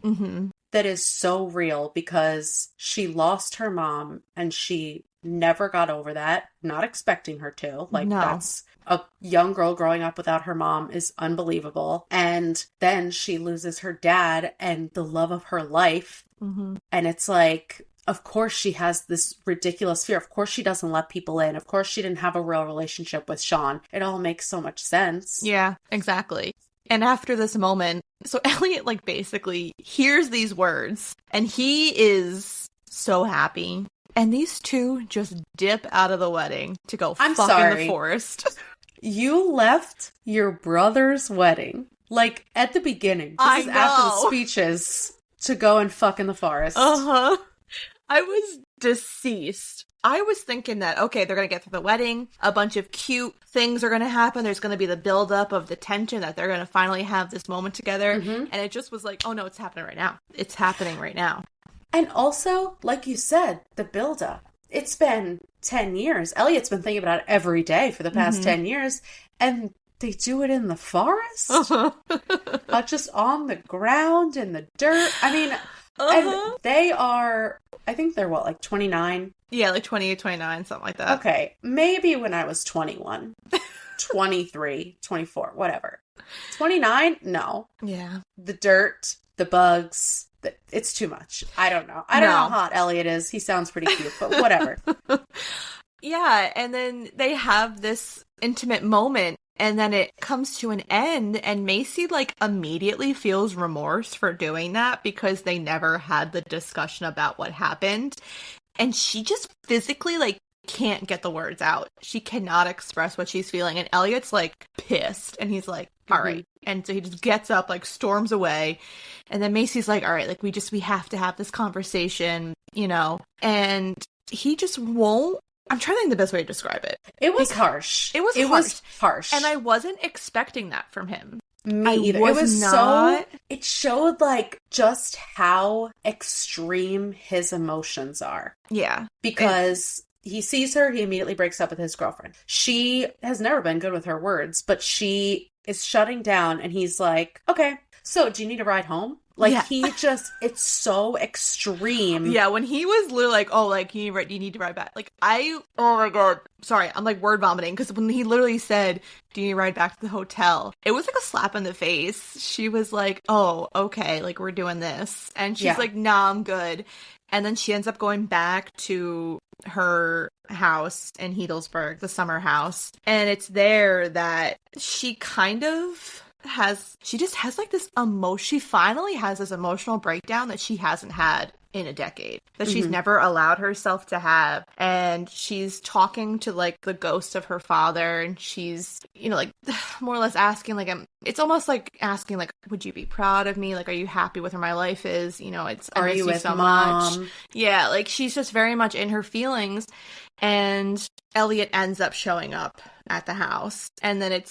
Speaker 2: that is so real, because she lost her mom and she never got over that, not expecting her to. That's a young girl growing up without her mom is unbelievable. And then she loses her dad and the love of her life. And it's like, of course she has this ridiculous fear. Of course she doesn't let people in. Of course she didn't have a real relationship with Sean. It all makes so much sense.
Speaker 1: Yeah, exactly. And after this moment, so Elliot like basically hears these words and he is so happy. And these two just dip out of the wedding to go fuck in the forest.
Speaker 2: You left your brother's wedding, like, at the beginning. This is after the speeches, to go and fuck in the forest.
Speaker 1: Uh-huh. I was deceased. I was thinking that, okay, they're going to get through the wedding. A bunch of cute things are going to happen. There's going to be the buildup of the tension that they're going to finally have this moment together. Mm-hmm. And it just was like, oh no, it's happening right now. It's happening right now.
Speaker 2: And also, like you said, the buildup. It's been 10 years. Elliot's been thinking about it every day for the past 10 years. And they do it in the forest? Just on the ground, in the dirt. I mean, and they are, I think they're what, like 29?
Speaker 1: Yeah, like 28, 29, something like that.
Speaker 2: Okay, maybe when I was 21, 23, 24, whatever. 29? No.
Speaker 1: Yeah.
Speaker 2: The dirt, the bugs, it's too much. I don't know. I don't know how hot Elliot is. He sounds pretty cute, but whatever.
Speaker 1: Yeah, and then they have this intimate moment, and then it comes to an end, and Macy, like, immediately feels remorse for doing that because they never had the discussion about what happened. And she just physically, like, can't get the words out. She cannot express what she's feeling. And Elliot's, like, pissed. And he's like, all right. And so he just gets up, like, storms away. And then Macy's like, all right, like, we have to have this conversation, you know? And he just won't. I'm trying to think the best way to describe it.
Speaker 2: It was harsh.
Speaker 1: It was harsh. And I wasn't expecting that from him.
Speaker 2: Me either. It was not. So, it showed like just how extreme his emotions are.
Speaker 1: Yeah.
Speaker 2: Because he sees her, he immediately breaks up with his girlfriend. She has never been good with her words, but she is shutting down and he's like, okay, so do you need a ride home? Like, he just, it's so extreme.
Speaker 1: Yeah, when he was literally like, oh, like, you need to ride back. Like, oh my God. Sorry, I'm like word vomiting. Because when he literally said, do you need to ride back to the hotel? It was like a slap in the face. She was like, oh, okay, like, we're doing this. And she's like, nah, I'm good. And then she ends up going back to her house in Healdsburg, the summer house. And it's there that she kind of... she finally has this emotional breakdown that she hasn't had in a decade, that she's never allowed herself to have. And she's talking to like the ghost of her father, and she's, you know, like more or less asking, like, it's almost like asking, like, would you be proud of me? Like, are you happy with where my life is? You know,
Speaker 2: are you with so Mom?
Speaker 1: Much. Yeah, like she's just very much in her feelings. And Elliot ends up showing up at the house. And then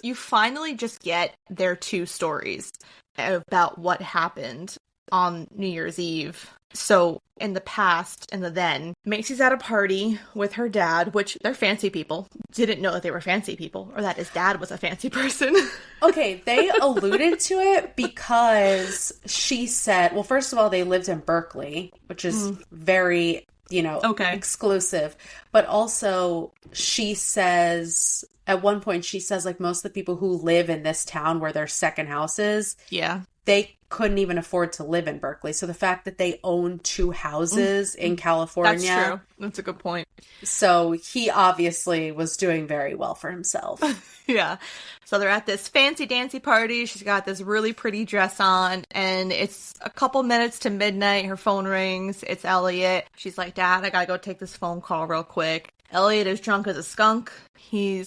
Speaker 1: you finally just get their two stories about what happened on New Year's Eve. So in the past and the then, Macy's at a party with her dad, which they're fancy people. Didn't know that they were fancy people, or that his dad was a fancy person.
Speaker 2: Okay, they alluded to it because she said, well, first of all, they lived in Berkeley, which is very... you know, exclusive. But also, she says, at one point, she says, like, most of the people who live in this town where their second house is, they couldn't even afford to live in Berkeley. So the fact that they own two houses in California.
Speaker 1: That's true. That's a good point.
Speaker 2: So he obviously was doing very well for himself.
Speaker 1: Yeah. So they're at this fancy dancy party. She's got this really pretty dress on, and it's a couple minutes to midnight. Her phone rings. It's Elliot. She's like, Dad, I gotta go take this phone call real quick. Elliot is drunk as a skunk. He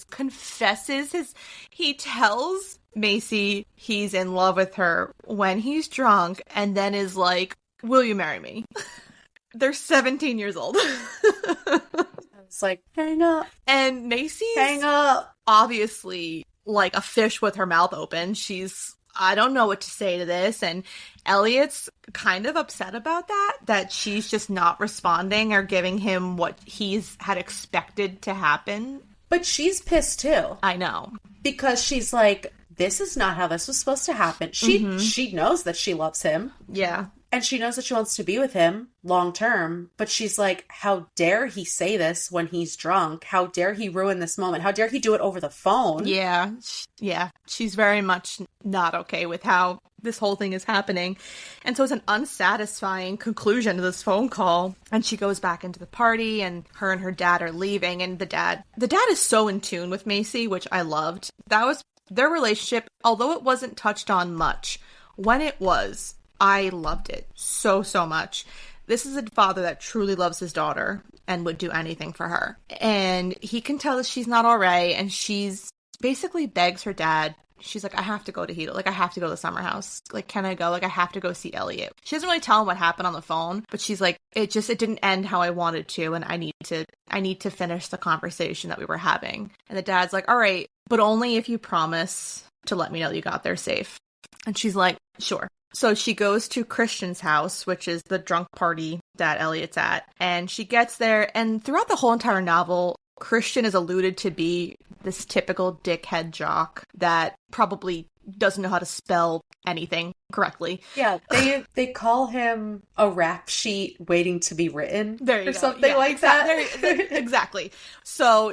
Speaker 1: tells Macy he's in love with her when he's drunk, and then is like, will you marry me? They're 17 years old.
Speaker 2: It's like, hang up.
Speaker 1: And Macy's
Speaker 2: hang up.
Speaker 1: Obviously like a fish with her mouth open. I don't know what to say to this. And Elliot's kind of upset about that she's just not responding or giving him what he's had expected to happen.
Speaker 2: But she's pissed too.
Speaker 1: I know.
Speaker 2: Because she's like, this is not how this was supposed to happen. She knows that she loves him.
Speaker 1: Yeah.
Speaker 2: And she knows that she wants to be with him long term. But she's like, how dare he say this when he's drunk? How dare he ruin this moment? How dare he do it over the phone?
Speaker 1: Yeah. Yeah. She's very much not okay with how this whole thing is happening. And so it's an unsatisfying conclusion to this phone call. And she goes back into the party, and her dad are leaving. And the dad is so in tune with Macy, which I loved. That was their relationship, although it wasn't touched on much. When it was, I loved it so, so much. This is a father that truly loves his daughter and would do anything for her. And he can tell that she's not all right, and she's basically begs her dad. She's like, I have to go to Hedo. Like, I have to go to the summer house. Like, can I go? Like, I have to go see Elliot. She doesn't really tell him what happened on the phone, but she's like, it didn't end how I wanted to, and I need to finish the conversation that we were having. And the dad's like, all right, but only if you promise to let me know that you got there safe. And she's like, sure. So she goes to Christian's house, which is the drunk party that Elliot's at. And she gets there, and throughout the whole entire novel, Christian is alluded to be this typical dickhead jock that probably doesn't know how to spell anything correctly.
Speaker 2: Yeah, they call him a rap sheet waiting to be written.
Speaker 1: There you
Speaker 2: or
Speaker 1: go.
Speaker 2: Something like that.
Speaker 1: Exactly. So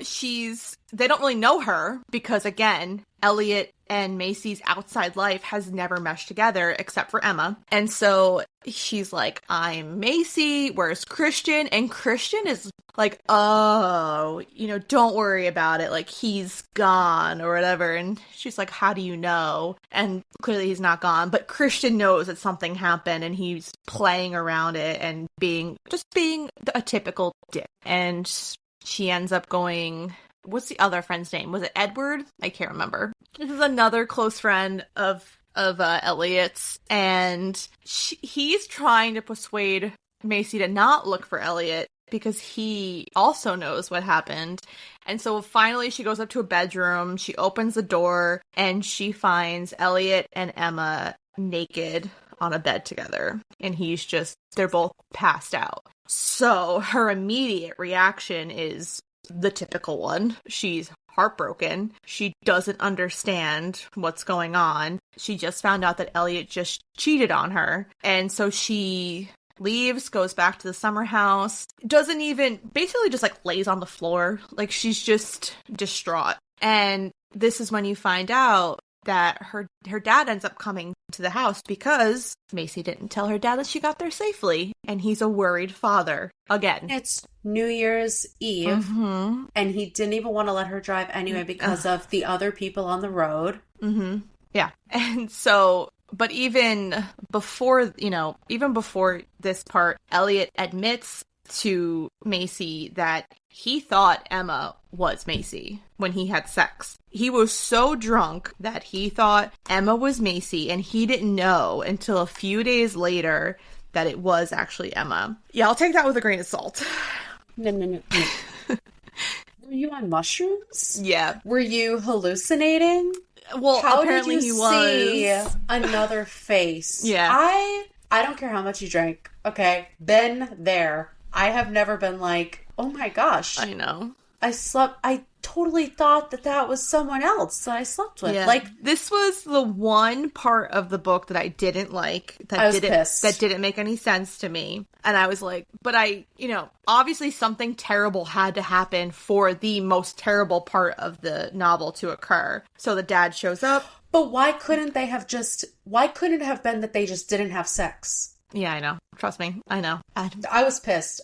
Speaker 1: they don't really know her because, again, Elliot and Macy's outside life has never meshed together except for Emma. And so she's like, I'm Macy, where's Christian? And Christian is like, oh, don't worry about it. Like, he's gone or whatever. And she's like, how do you know? And clearly he's not gone. But Christian knows that something happened, and he's playing around it and being a typical dick. And she ends up going... What's the other friend's name? Was it Edward? I can't remember. This is another close friend of Elliot's, and he's trying to persuade Macy to not look for Elliot because he also knows what happened. And so finally she goes up to a bedroom, she opens the door, and she finds Elliot and Emma naked on a bed together. And they're both passed out. So her immediate reaction is the typical one. She's heartbroken. She doesn't understand what's going on. She just found out that Elliot just cheated on her. And so she leaves, goes back to the summer house, basically just like lays on the floor. Like, she's just distraught. And this is when you find out that her dad ends up coming to the house because Macy didn't tell her dad that she got there safely, and he's a worried father again.
Speaker 2: It's New Year's Eve, and he didn't even want to let her drive anyway because of the other people on the road.
Speaker 1: Yeah. And so, but even before this part, Elliot admits to Macy that he thought Emma was Macy when he had sex. He was so drunk that he thought Emma was Macy, and he didn't know until a few days later that it was actually Emma. Yeah, I'll take that with a grain of salt.
Speaker 2: No. Were you on mushrooms?
Speaker 1: Yeah.
Speaker 2: Were you hallucinating?
Speaker 1: Well,
Speaker 2: how
Speaker 1: apparently
Speaker 2: did you see another face?
Speaker 1: Yeah.
Speaker 2: I don't care how much you drank. Okay, been there. I have never been like, oh my gosh.
Speaker 1: I know.
Speaker 2: I totally thought that was someone else that I slept with.
Speaker 1: Yeah.
Speaker 2: Like,
Speaker 1: this was the one part of the book that I didn't like.
Speaker 2: Pissed.
Speaker 1: That didn't make any sense to me. And I was like, but obviously something terrible had to happen for the most terrible part of the novel to occur. So the dad shows up.
Speaker 2: But why couldn't it have been that they just didn't have sex?
Speaker 1: Yeah, I know. Trust me. I know.
Speaker 2: I was pissed.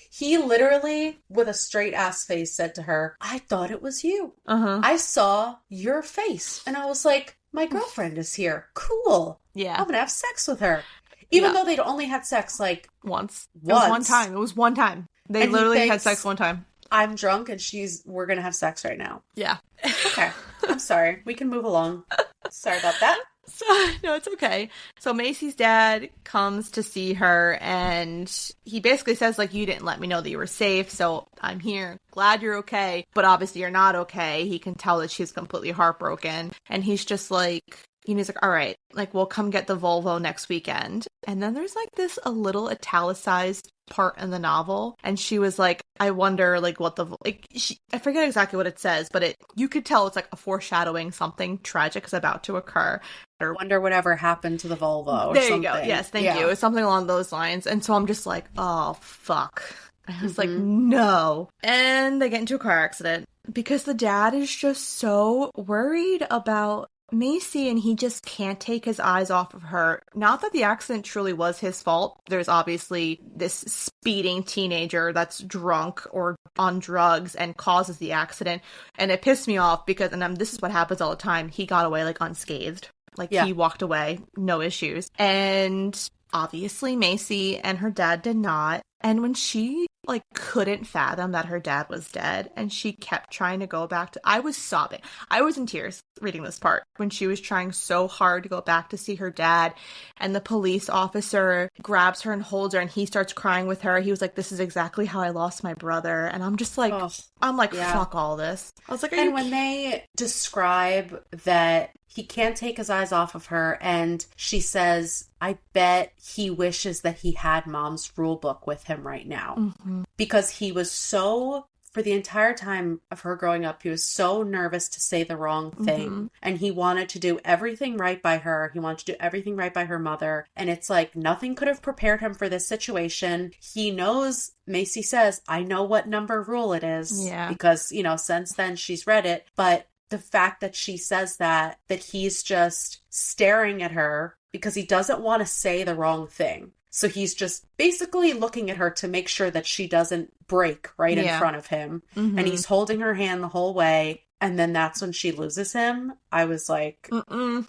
Speaker 2: He literally, with a straight ass face, said to her, I thought it was you. I saw your face. And I was like, my girlfriend is here. Cool.
Speaker 1: Yeah.
Speaker 2: I'm going to have sex with her. Even though they'd only had sex like
Speaker 1: once. It was one time. It was one time. They literally had sex one time.
Speaker 2: I'm drunk and we're going to have sex right now.
Speaker 1: Yeah.
Speaker 2: Okay. I'm sorry. We can move along. Sorry about that.
Speaker 1: So, no, it's okay. So Macy's dad comes to see her, and he basically says, like, you didn't let me know that you were safe, so I'm here. Glad you're okay. But obviously you're not okay. He can tell that she's completely heartbroken. And he's just like, he's like, all right, like, we'll come get the Volvo next weekend. And then there's like this a little italicized part in the novel, and she was like, I wonder like what I forget exactly what it says, but you could tell it's like a foreshadowing something tragic is about to occur.
Speaker 2: Or wonder whatever happened to the Volvo or
Speaker 1: there
Speaker 2: something.
Speaker 1: You go. Yes, thank you. It's something along those lines. And so I'm just like, oh fuck. I was like, no. And they get into a car accident because the dad is just so worried about Macy, and he just can't take his eyes off of her. Not that the accident truly was his fault. There's obviously this speeding teenager that's drunk or on drugs and causes the accident. And it pissed me off because, and this is what happens all the time, he got away, like, unscathed. Like, he walked away, no issues. And obviously Macy and her dad did not. And when she, like, couldn't fathom that her dad was dead and she kept trying to go back to, I was sobbing. I was in tears reading this part when she was trying so hard to go back to see her dad, and the police officer grabs her and holds her and he starts crying with her. He was like, this is exactly how I lost my brother. And I'm just like, fuck all this. I was like,
Speaker 2: and when they describe that he can't take his eyes off of her, and she says, I bet he wishes that he had mom's rule book with him right now.
Speaker 1: Mm-hmm.
Speaker 2: Because he was so, for the entire time of her growing up, he was so nervous to say the wrong thing.
Speaker 1: Mm-hmm.
Speaker 2: And he wanted to do everything right by her. He wanted to do everything right by her mother. And it's like nothing could have prepared him for this situation. He knows, Macy says, I know what number rule it is.
Speaker 1: Yeah.
Speaker 2: Because, you know, since then she's read it. But the fact that she says that he's just staring at her because he doesn't want to say the wrong thing. So he's just basically looking at her to make sure that she doesn't break right in front of him.
Speaker 1: Mm-hmm.
Speaker 2: And he's holding her hand the whole way. And then that's when she loses him. I was like, nope.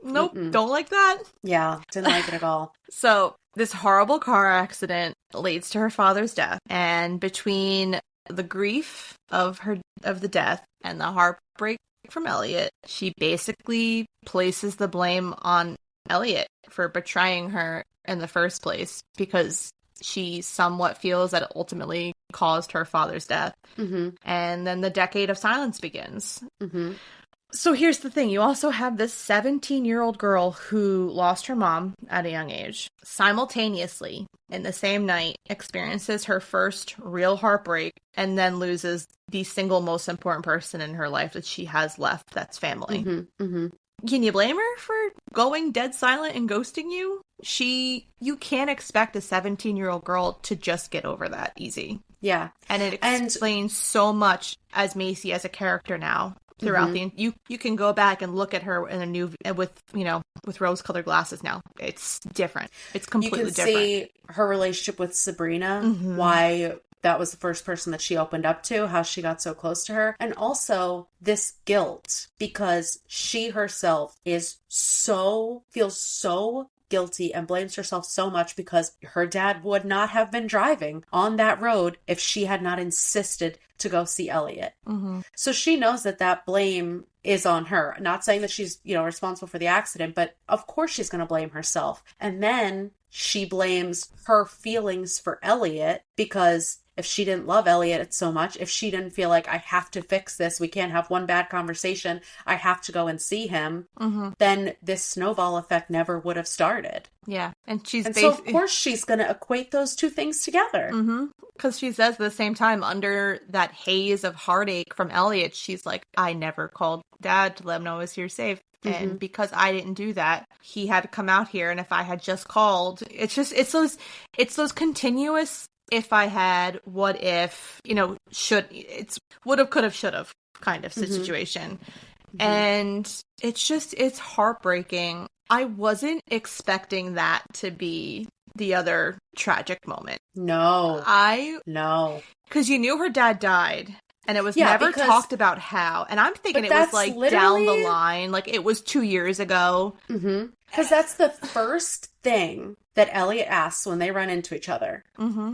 Speaker 1: Don't like that.
Speaker 2: Yeah, didn't like it at all.
Speaker 1: So this horrible car accident leads to her father's death. And between the grief of the death and the heartbreak from Elliot, she basically places the blame on Elliot for betraying her in the first place, because she somewhat feels that it ultimately caused her father's death.
Speaker 2: Mm-hmm.
Speaker 1: And then the decade of silence begins.
Speaker 2: Mm-hmm.
Speaker 1: So here's the thing. You also have this 17-year-old girl who lost her mom at a young age. Simultaneously, in the same night, experiences her first real heartbreak and then loses the single most important person in her life that she has left, that's family.
Speaker 2: Mm-hmm. Mm-hmm.
Speaker 1: Can you blame her for going dead silent and ghosting you? You can't expect a 17-year-old girl to just get over that easy.
Speaker 2: Yeah.
Speaker 1: And it explains so much as Macy as a character now. Throughout you can go back and look at her in a new with rose-colored glasses now. It's different. It's completely different.
Speaker 2: You can see her relationship with Sabrina, why that was the first person that she opened up to, how she got so close to her, and also this guilt because she herself feels so guilty and blames herself so much because her dad would not have been driving on that road if she had not insisted to go see Elliot.
Speaker 1: Mm-hmm.
Speaker 2: So she knows that blame is on her. Not saying that she's, responsible for the accident, but of course she's going to blame herself. And then she blames her feelings for Elliot because if she didn't love Elliot so much, if she didn't feel like I have to fix this, we can't have one bad conversation, I have to go and see him, then this snowball effect never would have started.
Speaker 1: Yeah. And
Speaker 2: so of course she's going to equate those two things together.
Speaker 1: Because she says at the same time, under that haze of heartache from Elliot, she's like, I never called Dad to let him know I was here safe. And because I didn't do that, he had to come out here. And if I had just called, it's those continuous, if I had, what if, it's would have, could have, should have kind of situation. And it's heartbreaking. I wasn't expecting that to be the other tragic moment.
Speaker 2: No. No.
Speaker 1: Because you knew her dad died. And it was never talked about how. And I'm thinking it was like down the line. Like it was 2 years ago.
Speaker 2: Because that's the first thing that Elliot asks when they run into each other.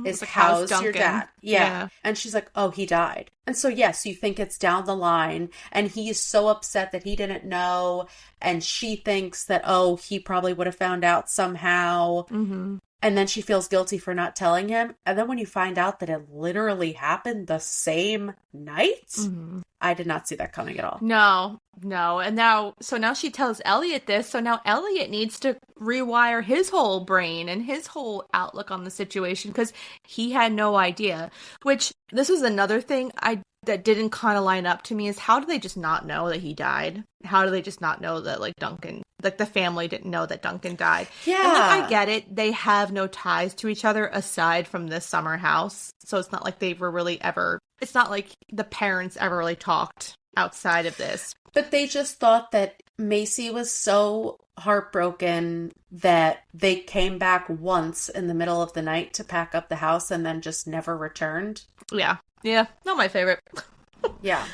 Speaker 2: Is like, how's your dad? Yeah. And she's like, oh, he died. And so, yes, you think it's down the line. And he's so upset that he didn't know. And she thinks that, oh, he probably would have found out somehow. And then she feels guilty for not telling him. And then when you find out that it literally happened the same night, I did not see that coming at all.
Speaker 1: No. And now she tells Elliot this. So now Elliot needs to rewire his whole brain and his whole outlook on the situation because he had no idea. Which, this is another thing that didn't kind of line up to me is how do they just not know that he died? How do they just not know that, like, Duncan, like, the family didn't know that Duncan died?
Speaker 2: Yeah.
Speaker 1: And, like, I get it. They have no ties to each other aside from this summer house. So it's not like they were really it's not like the parents ever really talked outside of this.
Speaker 2: But they just thought that Macy was so heartbroken that they came back once in the middle of the night to pack up the house and then just never returned.
Speaker 1: Yeah. Yeah. Not my favorite.
Speaker 2: Yeah.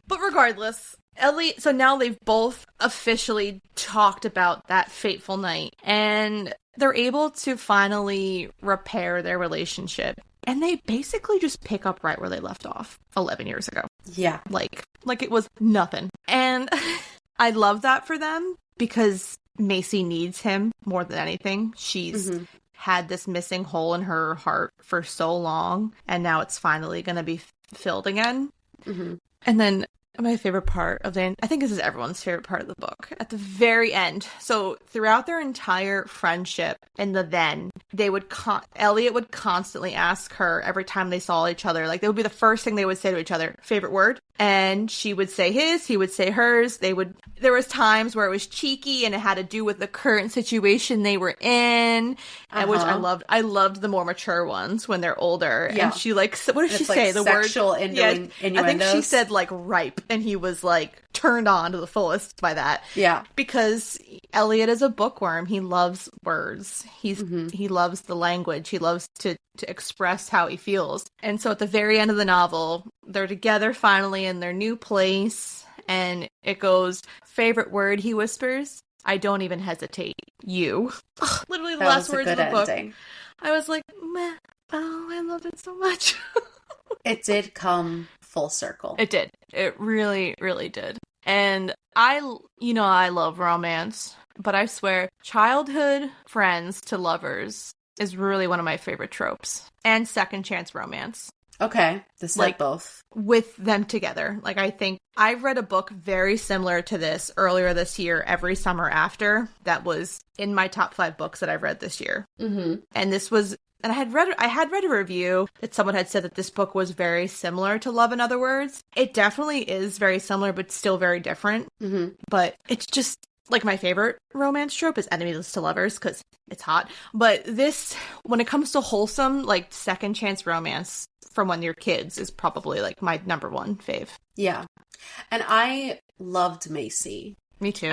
Speaker 1: But regardless, Ellie, so now they've both officially talked about that fateful night, and they're able to finally repair their relationship. And they basically just pick up right where they left off 11 years ago.
Speaker 2: Yeah.
Speaker 1: Like it was nothing. And I love that for them because Macy needs him more than anything. She's had this missing hole in her heart for so long, and now it's finally going to be filled again.
Speaker 2: Mm-hmm.
Speaker 1: And then my favorite part of I think this is everyone's favorite part of the book, at the very end. So throughout their entire friendship and they would, Elliot would constantly ask her every time they saw each other, like, that would be the first thing they would say to each other, favorite word. And she would say his, he would say hers. There was times where it was cheeky and it had to do with the current situation they were in, and which I loved. I loved the more mature ones when they're older. Yeah. And she what did she say?
Speaker 2: The sexual word? Innuendos.
Speaker 1: I think she said like ripe, and he was like turned on to the fullest by that.
Speaker 2: Yeah.
Speaker 1: Because Elliot is a bookworm. He loves words. He loves the language. He loves to express how he feels. And so at the very end of the novel, they're together finally in their new place, and it goes, favorite word, he whispers, I don't even hesitate. You. Ugh, literally the last words of the book. I was like, meh. Oh, I loved it so much.
Speaker 2: It did come full circle.
Speaker 1: It did. It really, really did. And I love romance, but I swear, childhood friends to lovers is really one of my favorite tropes. And second chance romance.
Speaker 2: Okay. This like both.
Speaker 1: With them together. Like, I think I've read a book very similar to this earlier this year, Every Summer After, that was in my top 5 books that I've read this year. Mm-hmm. And this was, and I had read a review that someone had said that this book was very similar to Love in Other Words. It definitely is very similar, but still very different. Mm-hmm. But it's just, like, my favorite romance trope is enemies to lovers, because it's hot. But this, when it comes to wholesome, like, second chance romance from when you're kids, is probably, like, my number one fave.
Speaker 2: Yeah. And I loved Macy.
Speaker 1: Me too.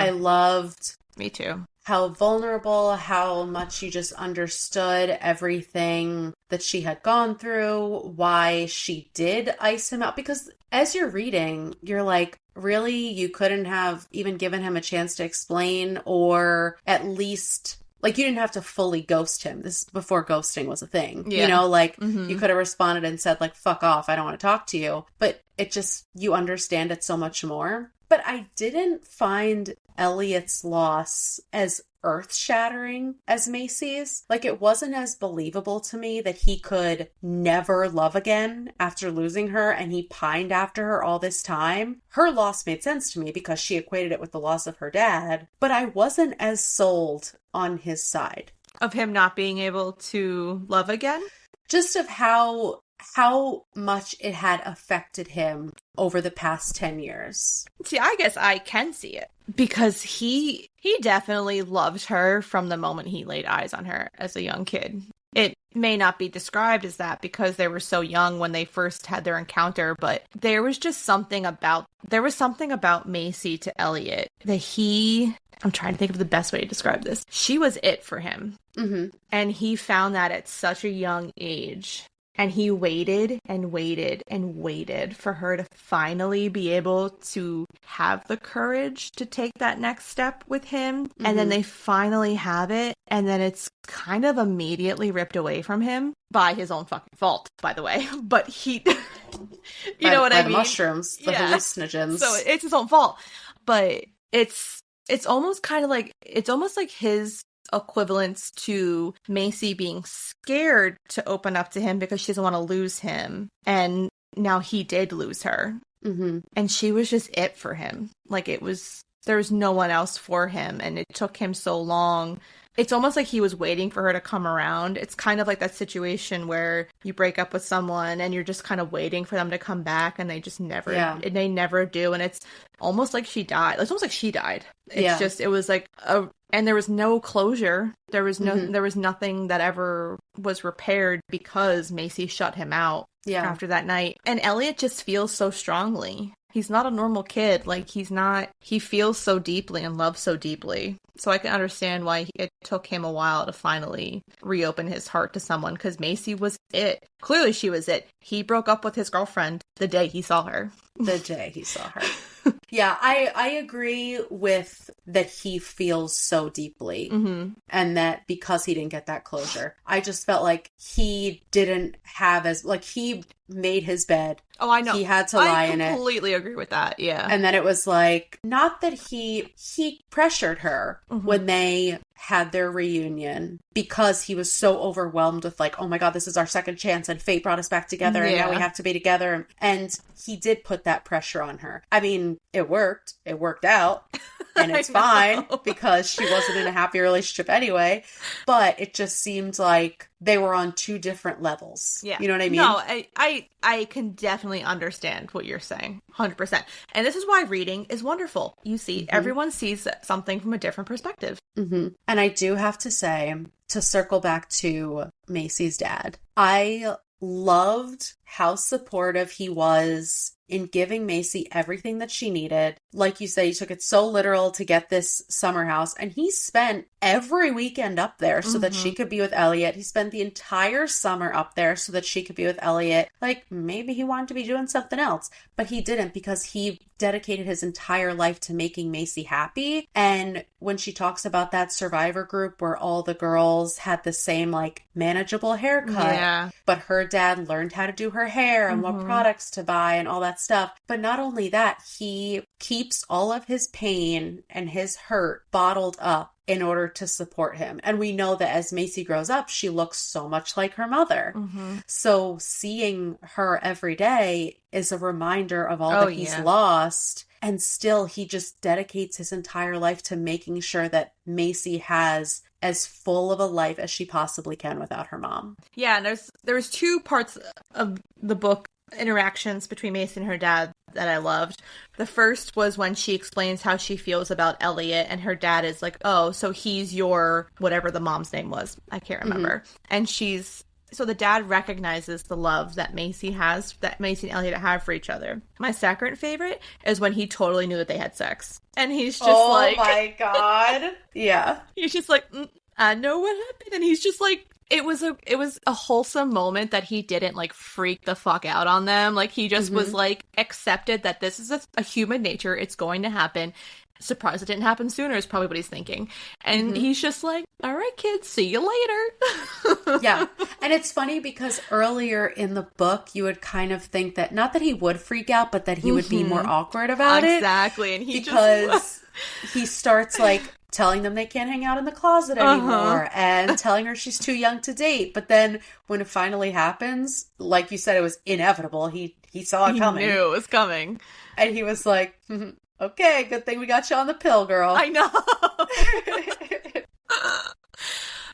Speaker 2: Me too. How vulnerable, how much you just understood everything that she had gone through, why she did ice him out. Because as you're reading, you're like, really? You couldn't have even given him a chance to explain, or at least, like, you didn't have to fully ghost him. This is before ghosting was a thing. Yeah. You know, like, you could have responded and said, like, fuck off, I don't want to talk to you. But it just, you understand it so much more. But I didn't find Elliot's loss as earth-shattering as Macy's. Like, it wasn't as believable to me that he could never love again after losing her, and he pined after her all this time. Her loss made sense to me because she equated it with the loss of her dad, but I wasn't as sold on his side.
Speaker 1: Of him not being able to love again?
Speaker 2: Just of how much it had affected him over the past 10 years.
Speaker 1: See, I guess I can see it. Because he definitely loved her from the moment he laid eyes on her as a young kid. It may not be described as that because they were so young when they first had their encounter, but there was something about Macy to Elliot that I'm trying to think of the best way to describe this. She was it for him. Mm-hmm. And he found that at such a young age. And he waited and waited and waited for her to finally be able to have the courage to take that next step with him. Mm-hmm. And then they finally have it. And then it's kind of immediately ripped away from him by his own fucking fault, by the way. But he, you know what I mean?
Speaker 2: The mushrooms, the hallucinogens.
Speaker 1: So it's his own fault. But it's almost kind of like, it's almost like his equivalence to Macy being scared to open up to him because she doesn't want to lose him. And now he did lose her. Mm-hmm. And she was just it for him. Like, there was no one else for him. And it took him so long. It's almost like he was waiting for her to come around. It's kind of like that situation where you break up with someone and you're just kind of waiting for them to come back, and they just never, they never do. And it's almost like she died. It's almost like she died. It's just, it was like and there was no closure. There was there was nothing that ever was repaired because Macy shut him out after that night. And Elliot just feels so strongly. He's not a normal kid. Like, he feels so deeply and loves so deeply. So I can understand why it took him a while to finally reopen his heart to someone, because Macy was it. Clearly she was it. He broke up with his girlfriend the day he saw her.
Speaker 2: The day he saw her. Yeah, I agree with that he feels so deeply, and that because he didn't get that closure, I just felt like he didn't have he made his bed.
Speaker 1: Oh, I know.
Speaker 2: He had to lie in it.
Speaker 1: I completely agree with that, yeah.
Speaker 2: And then it was like, not that he pressured her when they had their reunion, because he was so overwhelmed with like, oh my God, this is our second chance and fate brought us back together and now we have to be together. And he did put that pressure on her. I mean, it worked. It worked out. And it's fine because she wasn't in a happy relationship anyway. But it just seemed like they were on two different levels. Yeah. You know what I mean?
Speaker 1: No, I can definitely understand what you're saying. 100%. And this is why reading is wonderful. You see, everyone sees something from a different perspective.
Speaker 2: And I do have to say, to circle back to Macy's dad, I loved how supportive he was in giving Macy everything that she needed. Like you say, he took it so literal to get this summer house, and he spent every weekend up there so that she could be with Elliot. He spent the entire summer up there so that she could be with Elliot. Like, maybe he wanted to be doing something else, but he didn't, because he dedicated his entire life to making Macy happy. And when she talks about that survivor group where all the girls had the same like manageable haircut, but her dad learned how to do her hair and what products to buy and all that stuff. But not only that, he keeps all of his pain and his hurt bottled up in order to support him. And we know that as Macy grows up, she looks so much like her mother. So seeing her every day is a reminder of all that he's lost. And still, he just dedicates his entire life to making sure that Macy has as full of a life as she possibly can without her mom.
Speaker 1: Yeah, and there was two parts of the book, interactions between Macy and her dad, that I loved. The first was when she explains how she feels about Elliot, and her dad is like, oh, so he's your, whatever the mom's name was. I can't remember. And so the dad recognizes the love that Macy has, that Macy and Elliot have for each other. My second favorite is when he totally knew that they had sex. And he's just like...
Speaker 2: Oh my God. Yeah.
Speaker 1: He's just like, I know what happened. And he's just like, it was a wholesome moment that he didn't like freak the fuck out on them. Like, he just was like, accepted that this is a human nature. It's going to happen. Surprised it didn't happen sooner is probably what he's thinking. And he's just like, all right, kids, see you later.
Speaker 2: Yeah. And it's funny because earlier in the book, you would kind of think that, not that he would freak out, but that he would be more awkward about it.
Speaker 1: Exactly. And
Speaker 2: because he starts like telling them they can't hang out in the closet anymore and telling her she's too young to date. But then when it finally happens, like you said, it was inevitable. He saw it coming.
Speaker 1: He knew it was coming.
Speaker 2: And he was like, okay, good thing we got you on the pill, girl.
Speaker 1: I know.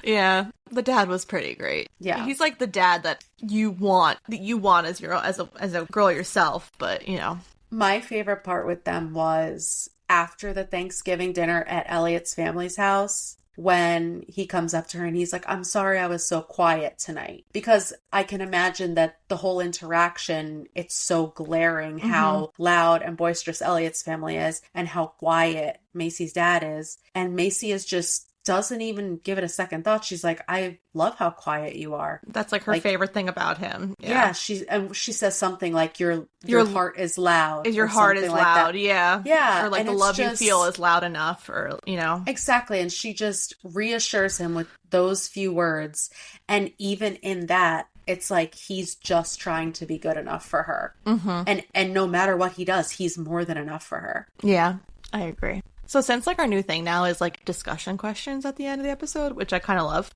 Speaker 1: Yeah, the dad was pretty great. Yeah, he's like the dad that you want as a girl yourself. But you know,
Speaker 2: my favorite part with them was after the Thanksgiving dinner at Elliot's family's house, when he comes up to her and he's like, I'm sorry I was so quiet tonight. Because I can imagine that the whole interaction, it's so glaring how loud and boisterous Elliot's family is and how quiet Macy's dad is. And Macy is just doesn't even give it a second thought. She's like, I love how quiet you are.
Speaker 1: That's like her favorite thing about him.
Speaker 2: Yeah, she says something like your heart is loud.
Speaker 1: Your heart is loud, yeah.
Speaker 2: Yeah.
Speaker 1: Or like the love you feel is loud enough, or you know.
Speaker 2: Exactly. And she just reassures him with those few words. And even in that, it's like he's just trying to be good enough for her. And no matter what he does, he's more than enough for her.
Speaker 1: Yeah, I agree. So since like our new thing now is like discussion questions at the end of the episode, which I kind of love.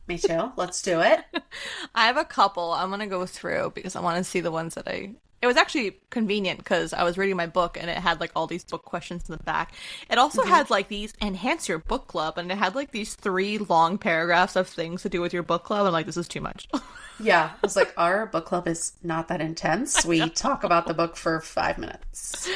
Speaker 2: Me too. Let's do it.
Speaker 1: I have a couple I'm going to go through because I want to see the ones that it was actually convenient because I was reading my book and it had like all these book questions in the back. It also had like these enhance your book club, and it had like these 3 long paragraphs of things to do with your book club. I'm like, this is too much.
Speaker 2: Yeah. I was like, our book club is not that intense. We talk about the book for 5 minutes.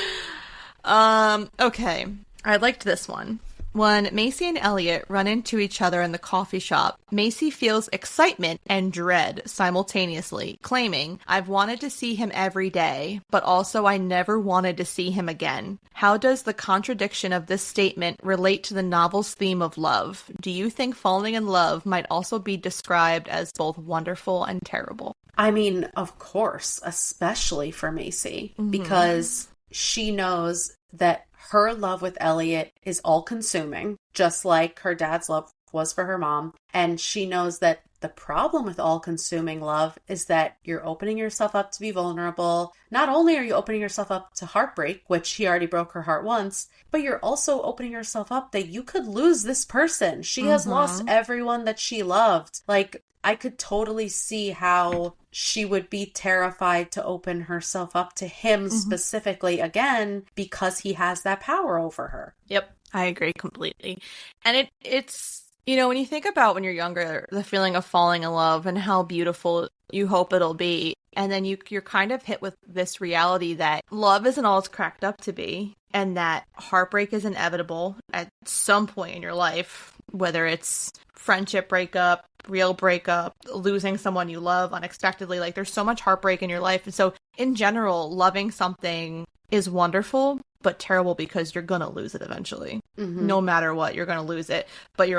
Speaker 1: Okay. I liked this one. When Macy and Elliot run into each other in the coffee shop, Macy feels excitement and dread simultaneously, claiming, "I've wanted to see him every day, but also I never wanted to see him again." How does the contradiction of this statement relate to the novel's theme of love? Do you think falling in love might also be described as both wonderful and terrible?
Speaker 2: I mean, of course, especially for Macy, because she knows that her love with Elliot is all-consuming, just like her dad's love was for her mom. And she knows that the problem with all-consuming love is that you're opening yourself up to be vulnerable. Not only are you opening yourself up to heartbreak, which he already broke her heart once, but you're also opening yourself up that you could lose this person. She has lost everyone that she loved. Like, I could totally see how she would be terrified to open herself up to him specifically again because he has that power over her.
Speaker 1: Yep, I agree completely. And it's, you know, when you think about when you're younger, the feeling of falling in love and how beautiful you hope it'll be, and then you're kind of hit with this reality that love isn't all it's cracked up to be, and that heartbreak is inevitable at some point in your life, whether it's friendship breakup, real breakup, losing someone you love unexpectedly. Like, there's so much heartbreak in your life. And so in general, loving something is wonderful, but terrible because you're going to lose it eventually. No matter what, you're going to lose it. But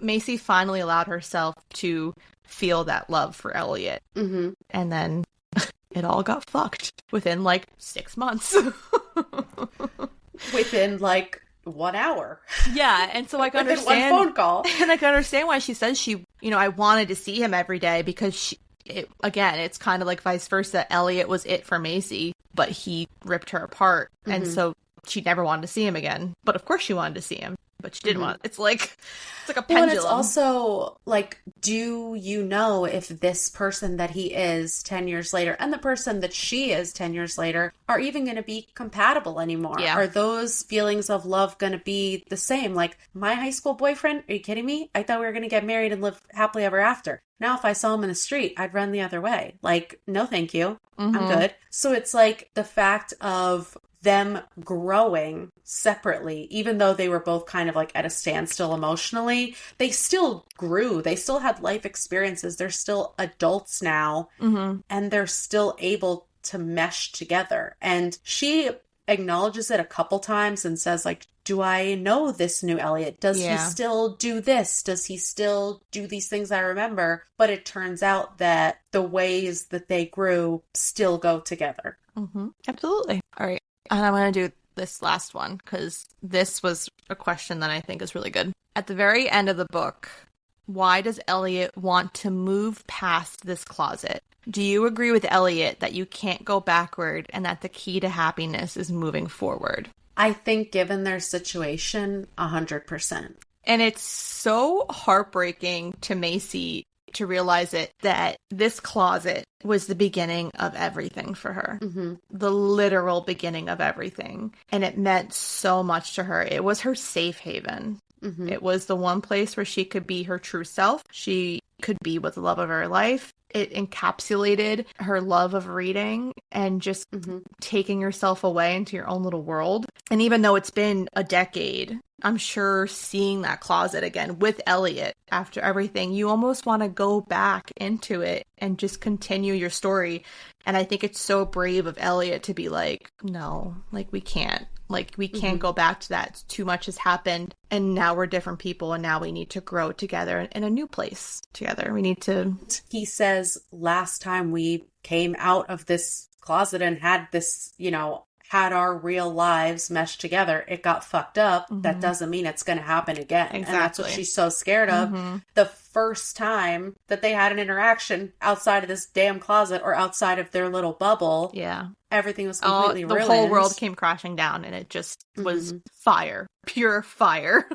Speaker 1: Macy finally allowed herself to feel that love for Elliot. And then it all got fucked within like 6 months.
Speaker 2: Within like 1 hour.
Speaker 1: Yeah, and so I can understand
Speaker 2: one phone call.
Speaker 1: And I can understand why she says I wanted to see him every day, because it's kind of like vice versa. Elliot was it for Macy, but he ripped her apart. And so she never wanted to see him again. But of course she wanted to see him, but she didn't want it. It's like a pendulum.
Speaker 2: Well, and it's also like, do you know if this person that he is 10 years later and the person that she is 10 years later are even going to be compatible anymore?
Speaker 1: Yeah.
Speaker 2: Are those feelings of love going to be the same? Like, my high school boyfriend, are you kidding me? I thought we were going to get married and live happily ever after. Now, if I saw him in the street, I'd run the other way. Like, no, thank you. I'm good. So it's like the fact of them growing separately, even though they were both kind of like at a standstill emotionally, they still grew. They still had life experiences. They're still adults now, and they're still able to mesh together. And she acknowledges it a couple times and says, like, do I know this new Elliot? Does he still do this? Does he still do these things I remember? But it turns out that the ways that they grew still go together.
Speaker 1: Absolutely. All right. And I'm going to do this last one because this was a question that I think is really good. At the very end of the book, why does Elliot want to move past this closet? Do you agree with Elliot that you can't go backward and that the key to happiness is moving forward?
Speaker 2: I think given their situation, 100%.
Speaker 1: And it's so heartbreaking to Macy to realize that this closet was the beginning of everything for her. The literal beginning of everything. And it meant so much to her. It was her safe haven. It was the one place where she could be her true self. She could be with the love of her life. It encapsulated her love of reading and just taking yourself away into your own little world. And even though it's been a decade, I'm sure seeing that closet again with Elliot after everything, you almost want to go back into it and just continue your story. And I think it's so brave of Elliot to be like, no, like we can't. Like, we can't go back to that. Too much has happened. And now we're different people. And now we need to grow together in a new place together. We need to...
Speaker 2: He says, last time we came out of this closet and had this, had our real lives meshed together, it got fucked up. That doesn't mean it's going to happen again.
Speaker 1: Exactly.
Speaker 2: And that's what she's so scared of. The first time that they had an interaction outside of this damn closet or outside of their little bubble, everything was completely ruined.
Speaker 1: The whole world came crashing down, and it just was fire. Pure fire.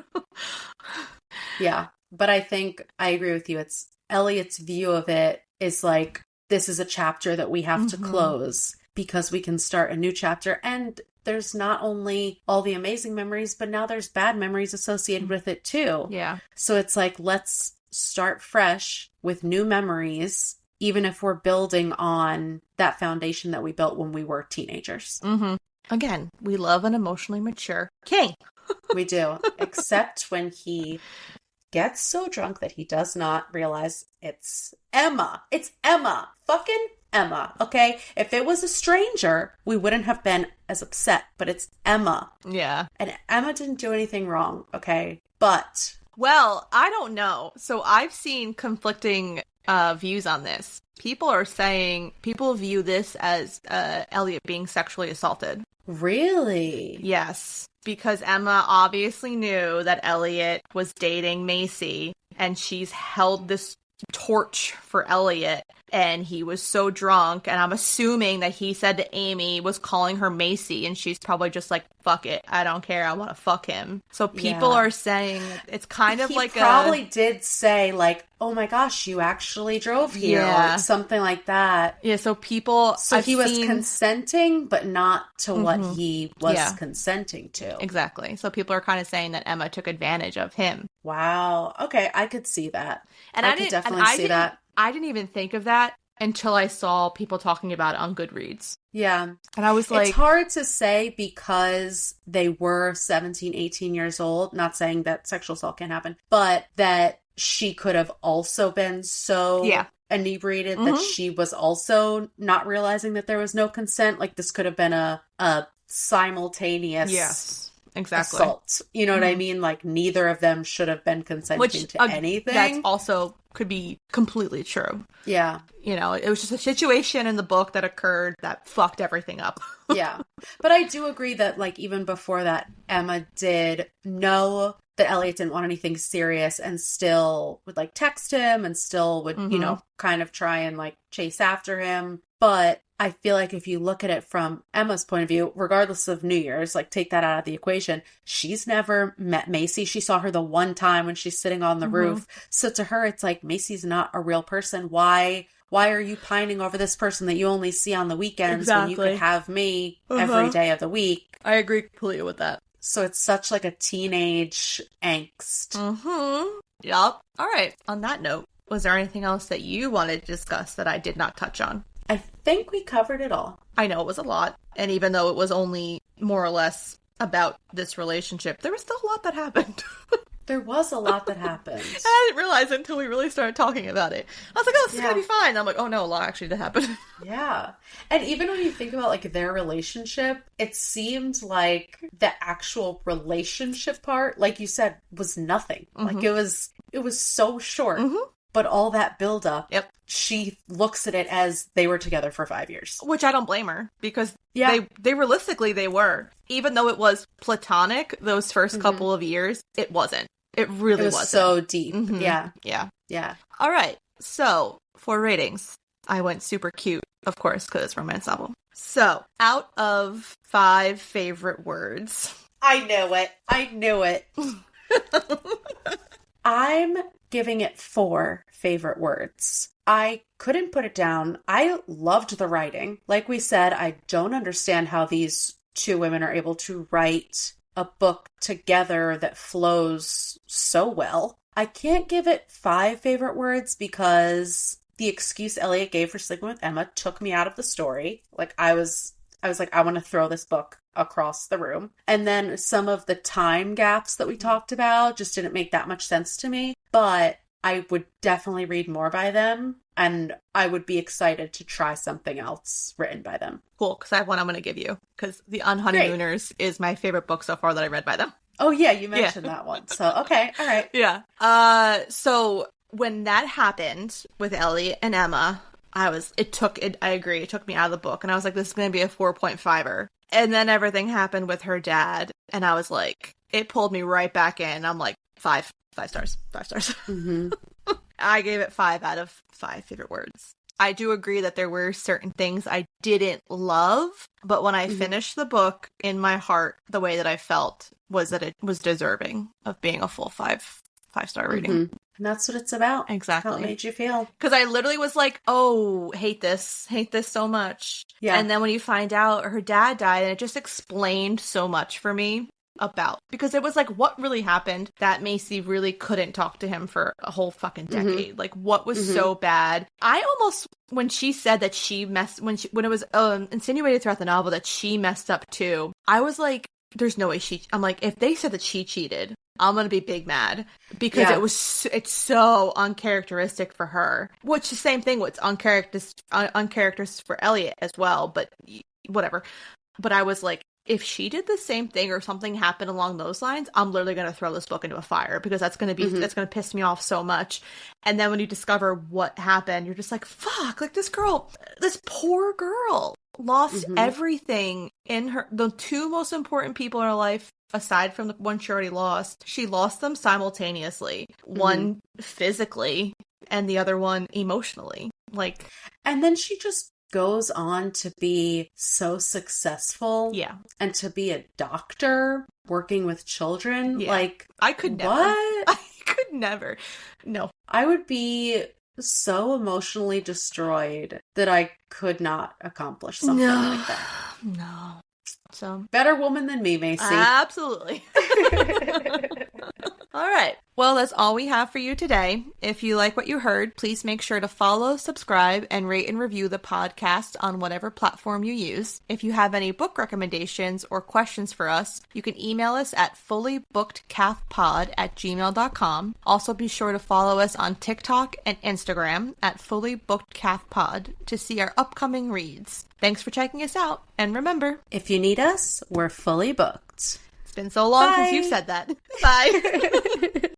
Speaker 2: Yeah. But I think I agree with you. It's Elliot's view of it is like, this is a chapter that we have to close, because we can start a new chapter. And there's not only all the amazing memories, but now there's bad memories associated with it too.
Speaker 1: Yeah.
Speaker 2: So it's like, let's start fresh with new memories, even if we're building on that foundation that we built when we were teenagers.
Speaker 1: Again, we love an emotionally mature king.
Speaker 2: We do, except when he gets so drunk that he does not realize it's Emma. It's Emma. Fucking Emma. Okay? If it was a stranger, we wouldn't have been as upset, but it's Emma.
Speaker 1: Yeah.
Speaker 2: And Emma didn't do anything wrong, okay? But...
Speaker 1: Well, I don't know. So I've seen conflicting views on this. People are saying, people view this as Elliot being sexually assaulted.
Speaker 2: Really?
Speaker 1: Yes. Because Emma obviously knew that Elliot was dating Macy, and she's held this torch for Elliot, and he was so drunk, and I'm assuming that he said to Amy, was calling her Macy, and she's probably just like, fuck it, I don't care, I want to fuck him. So people are saying it's kind of like
Speaker 2: he probably did say like, oh my gosh, you actually drove here, or something like that.
Speaker 1: Yeah, so people...
Speaker 2: So he was consenting, but not to what he was consenting to.
Speaker 1: Exactly. So people are kind of saying that Emma took advantage of him.
Speaker 2: Wow. Okay, I could see that.
Speaker 1: And I could definitely see that. I didn't even think of that until I saw people talking about it on Goodreads.
Speaker 2: Yeah.
Speaker 1: And I was like...
Speaker 2: It's hard to say because they were 17, 18 years old. Not saying that sexual assault can't happen, but that she could have also been so inebriated that she was also not realizing that there was no consent. Like, this could have been a simultaneous...
Speaker 1: Exactly.
Speaker 2: assault. You know what I mean? Like, neither of them should have been consenting to anything.
Speaker 1: That's also could be completely true.
Speaker 2: Yeah.
Speaker 1: You know, it was just a situation in the book that occurred that fucked everything up.
Speaker 2: Yeah. But I do agree that, like, even before that, Emma did know that Elliot didn't want anything serious and still would, like, text him and still would, you know, kind of try and, like, chase after him. But I feel like if you look at it from Emma's point of view, regardless of New Year's, like, take that out of the equation, she's never met Macy. She saw her the one time when she's sitting on the roof. So to her, it's like, Macy's not a real person. Why are you pining over this person that you only see on the weekends when you could have me every day of the week?
Speaker 1: I agree completely with that.
Speaker 2: So it's such like a teenage angst.
Speaker 1: Yep. All right. On that note, was there anything else that you wanted to discuss that I did not touch on?
Speaker 2: I think we covered it all.
Speaker 1: I know it was a lot. And even though it was only more or less about this relationship, there was still a lot that happened.
Speaker 2: There was a lot that happened.
Speaker 1: I didn't realize it until we really started talking about it. I was like, oh, this is going to be fine. And I'm like, oh no, a lot actually did happen.
Speaker 2: Yeah. And even when you think about, like, their relationship, it seemed like the actual relationship part, like you said, was nothing. Like, it was so short. But all that buildup, she looks at it as they were together for 5 years.
Speaker 1: Which I don't blame her, because they realistically, they were. Even though it was platonic, those first couple of years, it wasn't. It really wasn't.
Speaker 2: So deep. Yeah.
Speaker 1: Yeah. All right. So, for ratings, I went super cute, of course, because it's a romance novel. So, out of 5 favorite words.
Speaker 2: I knew it. I'm giving it 4 favorite words. I couldn't put it down. I loved the writing. Like we said, I don't understand how these 2 women are able to write a book together that flows so well. I can't give it 5 favorite words because the excuse Elliot gave for sleeping with Emma took me out of the story. Like, I was like, I want to throw this book across the room. And then some of the time gaps that we talked about just didn't make that much sense to me. But I would definitely read more by them. And I would be excited to try something else written by them.
Speaker 1: Cool, because I have one I'm going to give you. Because The Unhoneymooners is my favorite book so far that I read by them.
Speaker 2: Oh, yeah, you mentioned that one. So, okay, all right.
Speaker 1: Yeah. So when that happened with Elliot and Emma, I agree, it took me out of the book. And I was like, this is going to be a 4.5er. And then everything happened with her dad. And I was like, it pulled me right back in. I'm like, 5 stars. 5 stars. I gave it 5 out of 5 favorite words. I do agree that there were certain things I didn't love, but when I finished the book, in my heart, the way that I felt was that it was deserving of being a full 5-star rating.
Speaker 2: And that's what it's about.
Speaker 1: Exactly.
Speaker 2: How it made you feel.
Speaker 1: Because I literally was like, oh, hate this so much. Yeah. And then when you find out her dad died, and it just explained so much for me. about, because it was like, what really happened that Macy really couldn't talk to him for a whole fucking decade? Like, what was so bad? I almost, when she said that she messed, when it was insinuated throughout the novel that she messed up too, I was like, there's no way I'm like, if they said that she cheated, I'm gonna be big mad, because it's so uncharacteristic for her. Which the same thing with uncharacteristic for Elliot as well, but whatever. But I was like, if she did the same thing or something happened along those lines, I'm literally gonna throw this book into a fire, because that's gonna piss me off so much. And then when you discover what happened, you're just like, fuck, like this poor girl lost everything in the two most important people in her life, aside from the one she already lost. She lost them simultaneously. One physically and the other one emotionally. Like,
Speaker 2: and then she just goes on to be so successful.
Speaker 1: Yeah.
Speaker 2: And to be a doctor working with children. Yeah. Like,
Speaker 1: I could never.
Speaker 2: What?
Speaker 1: I could never. No.
Speaker 2: I would be so emotionally destroyed that I could not accomplish something like that.
Speaker 1: No. So,
Speaker 2: better woman than me, Macy.
Speaker 1: Absolutely. All right. Well, that's all we have for you today. If you like what you heard, please make sure to follow, subscribe, and rate and review the podcast on whatever platform you use. If you have any book recommendations or questions for us, you can email us at fullybookedcathpod@gmail.com. Also, be sure to follow us on TikTok and Instagram at fullybookedcathpod to see our upcoming reads. Thanks for checking us out. And remember,
Speaker 2: if you need us, we're fully booked.
Speaker 1: It's been so long since you've said that. Bye.